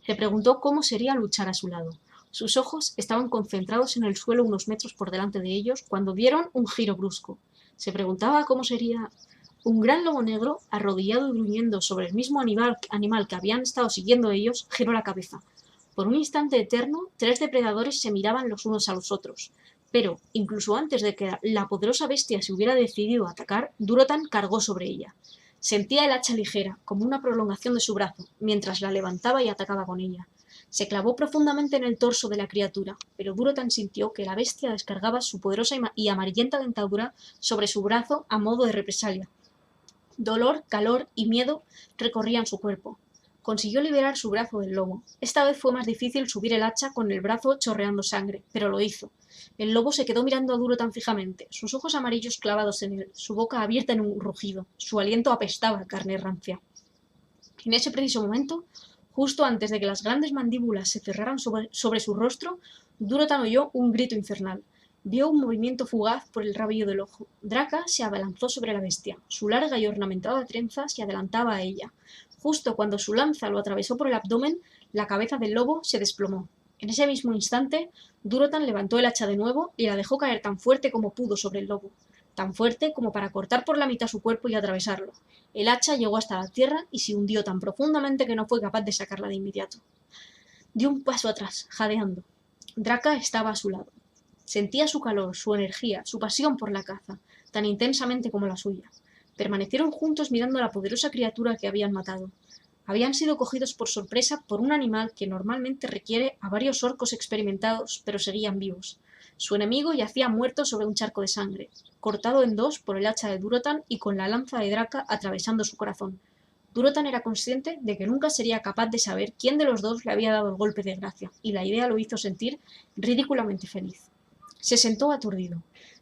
Se preguntó cómo sería luchar a su lado. Sus ojos estaban concentrados en el suelo unos metros por delante de ellos cuando dieron un giro brusco. Se preguntaba cómo sería. Un gran lobo negro, arrodillado y gruñendo sobre el mismo animal que habían estado siguiendo ellos, giró la cabeza. Por un instante eterno, 3 depredadores se miraban los unos a los otros. Pero, incluso antes de que la poderosa bestia se hubiera decidido a atacar, Durotan cargó sobre ella. Sentía el hacha ligera, como una prolongación de su brazo, mientras la levantaba y atacaba con ella. Se clavó profundamente en el torso de la criatura, pero Durotan sintió que la bestia descargaba su poderosa y amarillenta dentadura sobre su brazo a modo de represalia. Dolor, calor y miedo recorrían su cuerpo. Consiguió liberar su brazo del lobo. Esta vez fue más difícil subir el hacha con el brazo chorreando sangre, pero lo hizo. El lobo se quedó mirando a Durotan fijamente, sus ojos amarillos clavados en él, su boca abierta en un rugido. Su aliento apestaba a carne rancia. En ese preciso momento, justo antes de que las grandes mandíbulas se cerraran sobre su rostro, Durotan oyó un grito infernal. Vio un movimiento fugaz por el rabillo del ojo. Draca se abalanzó sobre la bestia. Su larga y ornamentada trenza se adelantaba a ella. Justo cuando su lanza lo atravesó por el abdomen, la cabeza del lobo se desplomó. En ese mismo instante, Durotan levantó el hacha de nuevo y la dejó caer tan fuerte como pudo sobre el lobo, tan fuerte como para cortar por la mitad su cuerpo y atravesarlo. El hacha llegó hasta la tierra y se hundió tan profundamente que no fue capaz de sacarla de inmediato. Dio un paso atrás, jadeando. Draca estaba a su lado. Sentía su calor, su energía, su pasión por la caza, tan intensamente como la suya. Permanecieron juntos mirando a la poderosa criatura que habían matado. Habían sido cogidos por sorpresa por un animal que normalmente requiere a varios orcos experimentados, pero seguían vivos. Su enemigo yacía muerto sobre un charco de sangre, cortado en dos por el hacha de Durotan y con la lanza de Draca atravesando su corazón. Durotan era consciente de que nunca sería capaz de saber quién de los dos le había dado el golpe de gracia, y la idea lo hizo sentir ridículamente feliz. Se sentó aturdido.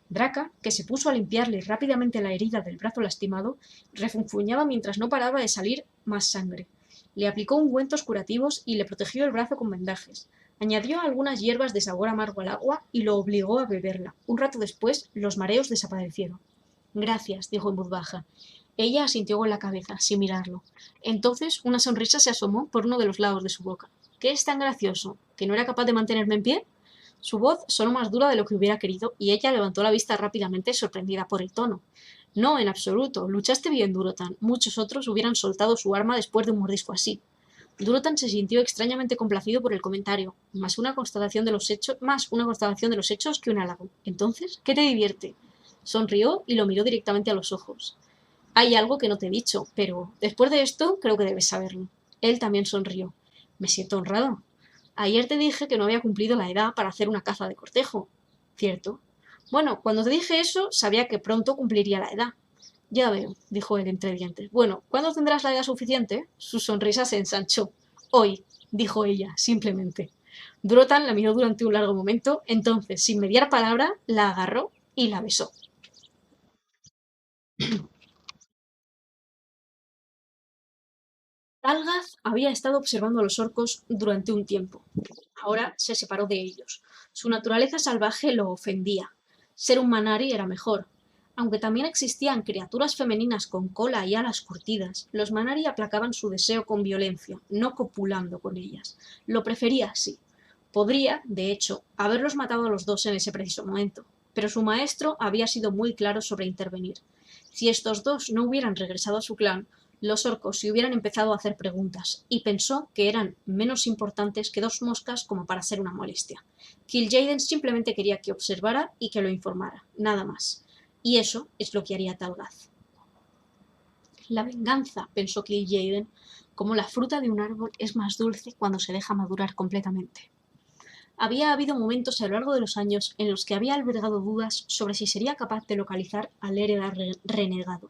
Draca, que se puso a limpiarle rápidamente la herida del brazo lastimado, refunfuñaba mientras no paraba de salir más sangre. Le aplicó ungüentos curativos y le protegió el brazo con vendajes. Añadió algunas hierbas de sabor amargo al agua y lo obligó a beberla. Un rato después, los mareos desaparecieron. Gracias, dijo en voz baja. Ella asintió con la cabeza, sin mirarlo. Entonces una sonrisa se asomó por uno de los lados de su boca. ¿Qué es tan gracioso? ¿Que no era capaz de mantenerme en pie? Su voz sonó más dura de lo que hubiera querido, y ella levantó la vista rápidamente, sorprendida por el tono. No, en absoluto. Luchaste bien, Durotan. Muchos otros hubieran soltado su arma después de un mordisco así. Durotan se sintió extrañamente complacido por el comentario, más una constatación de los hechos que un halago. Entonces, ¿qué te divierte? Sonrió y lo miró directamente a los ojos. Hay algo que no te he dicho, pero después de esto creo que debes saberlo. Él también sonrió. Me siento honrado. Ayer te dije que no había cumplido la edad para hacer una caza de cortejo. ¿Cierto? Bueno, cuando te dije eso, sabía que pronto cumpliría la edad. Ya veo, dijo él entre dientes. Bueno, ¿cuándo tendrás la edad suficiente? Su sonrisa se ensanchó. Hoy, dijo ella, simplemente. Durotan la miró durante un largo momento, entonces, sin mediar palabra, la agarró y la besó. Talgaz había estado observando a los orcos durante un tiempo. Ahora se separó de ellos. Su naturaleza salvaje lo ofendía. Ser un manari era mejor. Aunque también existían criaturas femeninas con cola y alas curtidas, los manari aplacaban su deseo con violencia, no copulando con ellas. Lo prefería así. Podría, de hecho, haberlos matado a los dos en ese preciso momento, pero su maestro había sido muy claro sobre intervenir. Si estos dos no hubieran regresado a su clan, los orcos se hubieran empezado a hacer preguntas, y pensó que eran menos importantes que 2 moscas como para ser una molestia. Kil'jaeden simplemente quería que observara y que lo informara, nada más. Y eso es lo que haría Talgaz. La venganza, pensó Kil'jaeden, como la fruta de un árbol es más dulce cuando se deja madurar completamente. Había habido momentos a lo largo de los años en los que había albergado dudas sobre si sería capaz de localizar al Eredar renegado.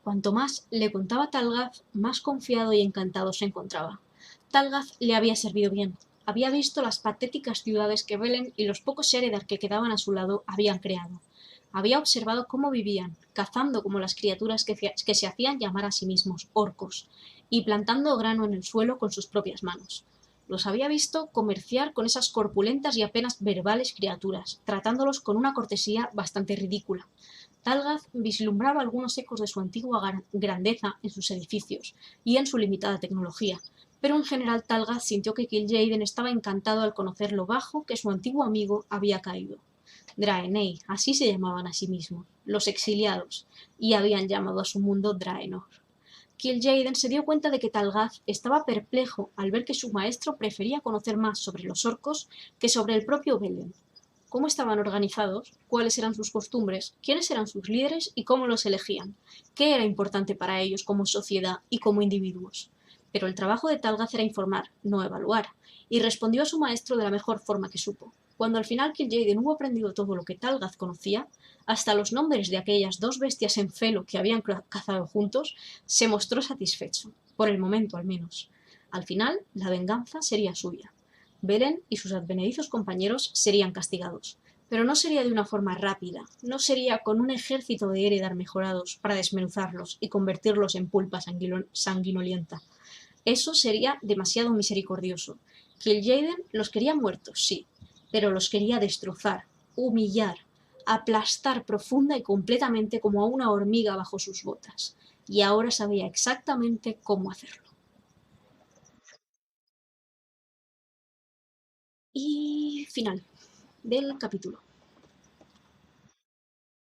Cuanto más le contaba Talgaz, más confiado y encantado se encontraba. Talgaz le había servido bien. Había visto las patéticas ciudades que Belen y los pocos Eredar que quedaban a su lado habían creado. Había observado cómo vivían, cazando como las criaturas que se hacían llamar a sí mismos orcos, y plantando grano en el suelo con sus propias manos. Los había visto comerciar con esas corpulentas y apenas verbales criaturas, tratándolos con una cortesía bastante ridícula. Talgaz vislumbraba algunos ecos de su antigua grandeza en sus edificios y en su limitada tecnología, pero en general Talgaz sintió que Kil'jaeden estaba encantado al conocer lo bajo que su antiguo amigo había caído. Draenei, así se llamaban a sí mismos, los exiliados, y habían llamado a su mundo Draenor. Kil'jaeden se dio cuenta de que Talgaz estaba perplejo al ver que su maestro prefería conocer más sobre los orcos que sobre el propio Belen. ¿Cómo estaban organizados? ¿Cuáles eran sus costumbres? ¿Quiénes eran sus líderes y cómo los elegían? ¿Qué era importante para ellos como sociedad y como individuos? Pero el trabajo de Talgaz era informar, no evaluar, y respondió a su maestro de la mejor forma que supo. Cuando al final Kil'jaeden hubo aprendido todo lo que Talgaz conocía, hasta los nombres de aquellas dos bestias en celo que habían cazado juntos, se mostró satisfecho, por el momento al menos. Al final, la venganza sería suya. Belen y sus advenedizos compañeros serían castigados, pero no sería de una forma rápida, no sería con un ejército de Eredar mejorados para desmenuzarlos y convertirlos en pulpa sanguinolienta. Eso sería demasiado misericordioso. Kil'jaeden los quería muertos, sí, pero los quería destrozar, humillar, aplastar profunda y completamente como a una hormiga bajo sus botas. Y ahora sabía exactamente cómo hacerlo. Y final del capítulo.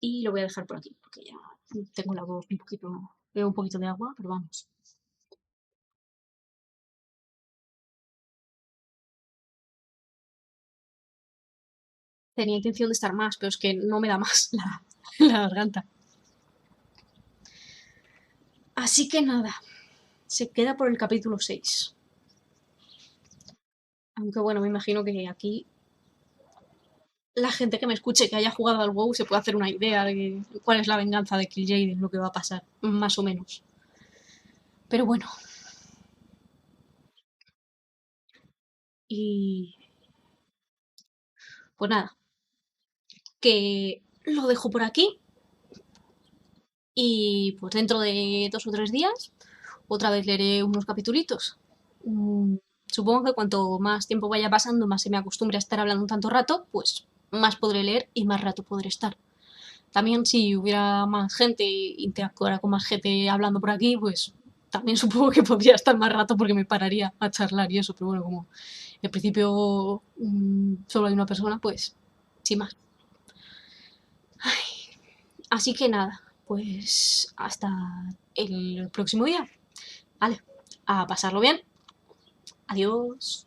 Y lo voy a dejar por aquí, porque ya tengo la voz un poquito, veo un poquito de agua, pero vamos. Tenía intención de estar más, pero es que no me da más la garganta. Así que nada, se queda por el capítulo 6. Aunque bueno, me imagino que aquí la gente que me escuche que haya jugado al WoW se puede hacer una idea de cuál es la venganza de Kil'jaeden, lo que va a pasar, más o menos. Pero bueno, y pues nada, que lo dejo por aquí y pues dentro de 2 o 3 días otra vez leeré unos capitulitos. Mm, Supongo que cuanto más tiempo vaya pasando, más se me acostumbre a estar hablando un tanto rato, pues más podré leer y más rato podré estar. También si hubiera más gente, interactuara con más gente hablando por aquí, pues también supongo que podría estar más rato porque me pararía a charlar y eso, pero bueno, como en principio solo hay una persona, pues sin más. Así que nada, pues hasta el próximo día. Vale, a pasarlo bien. Adiós.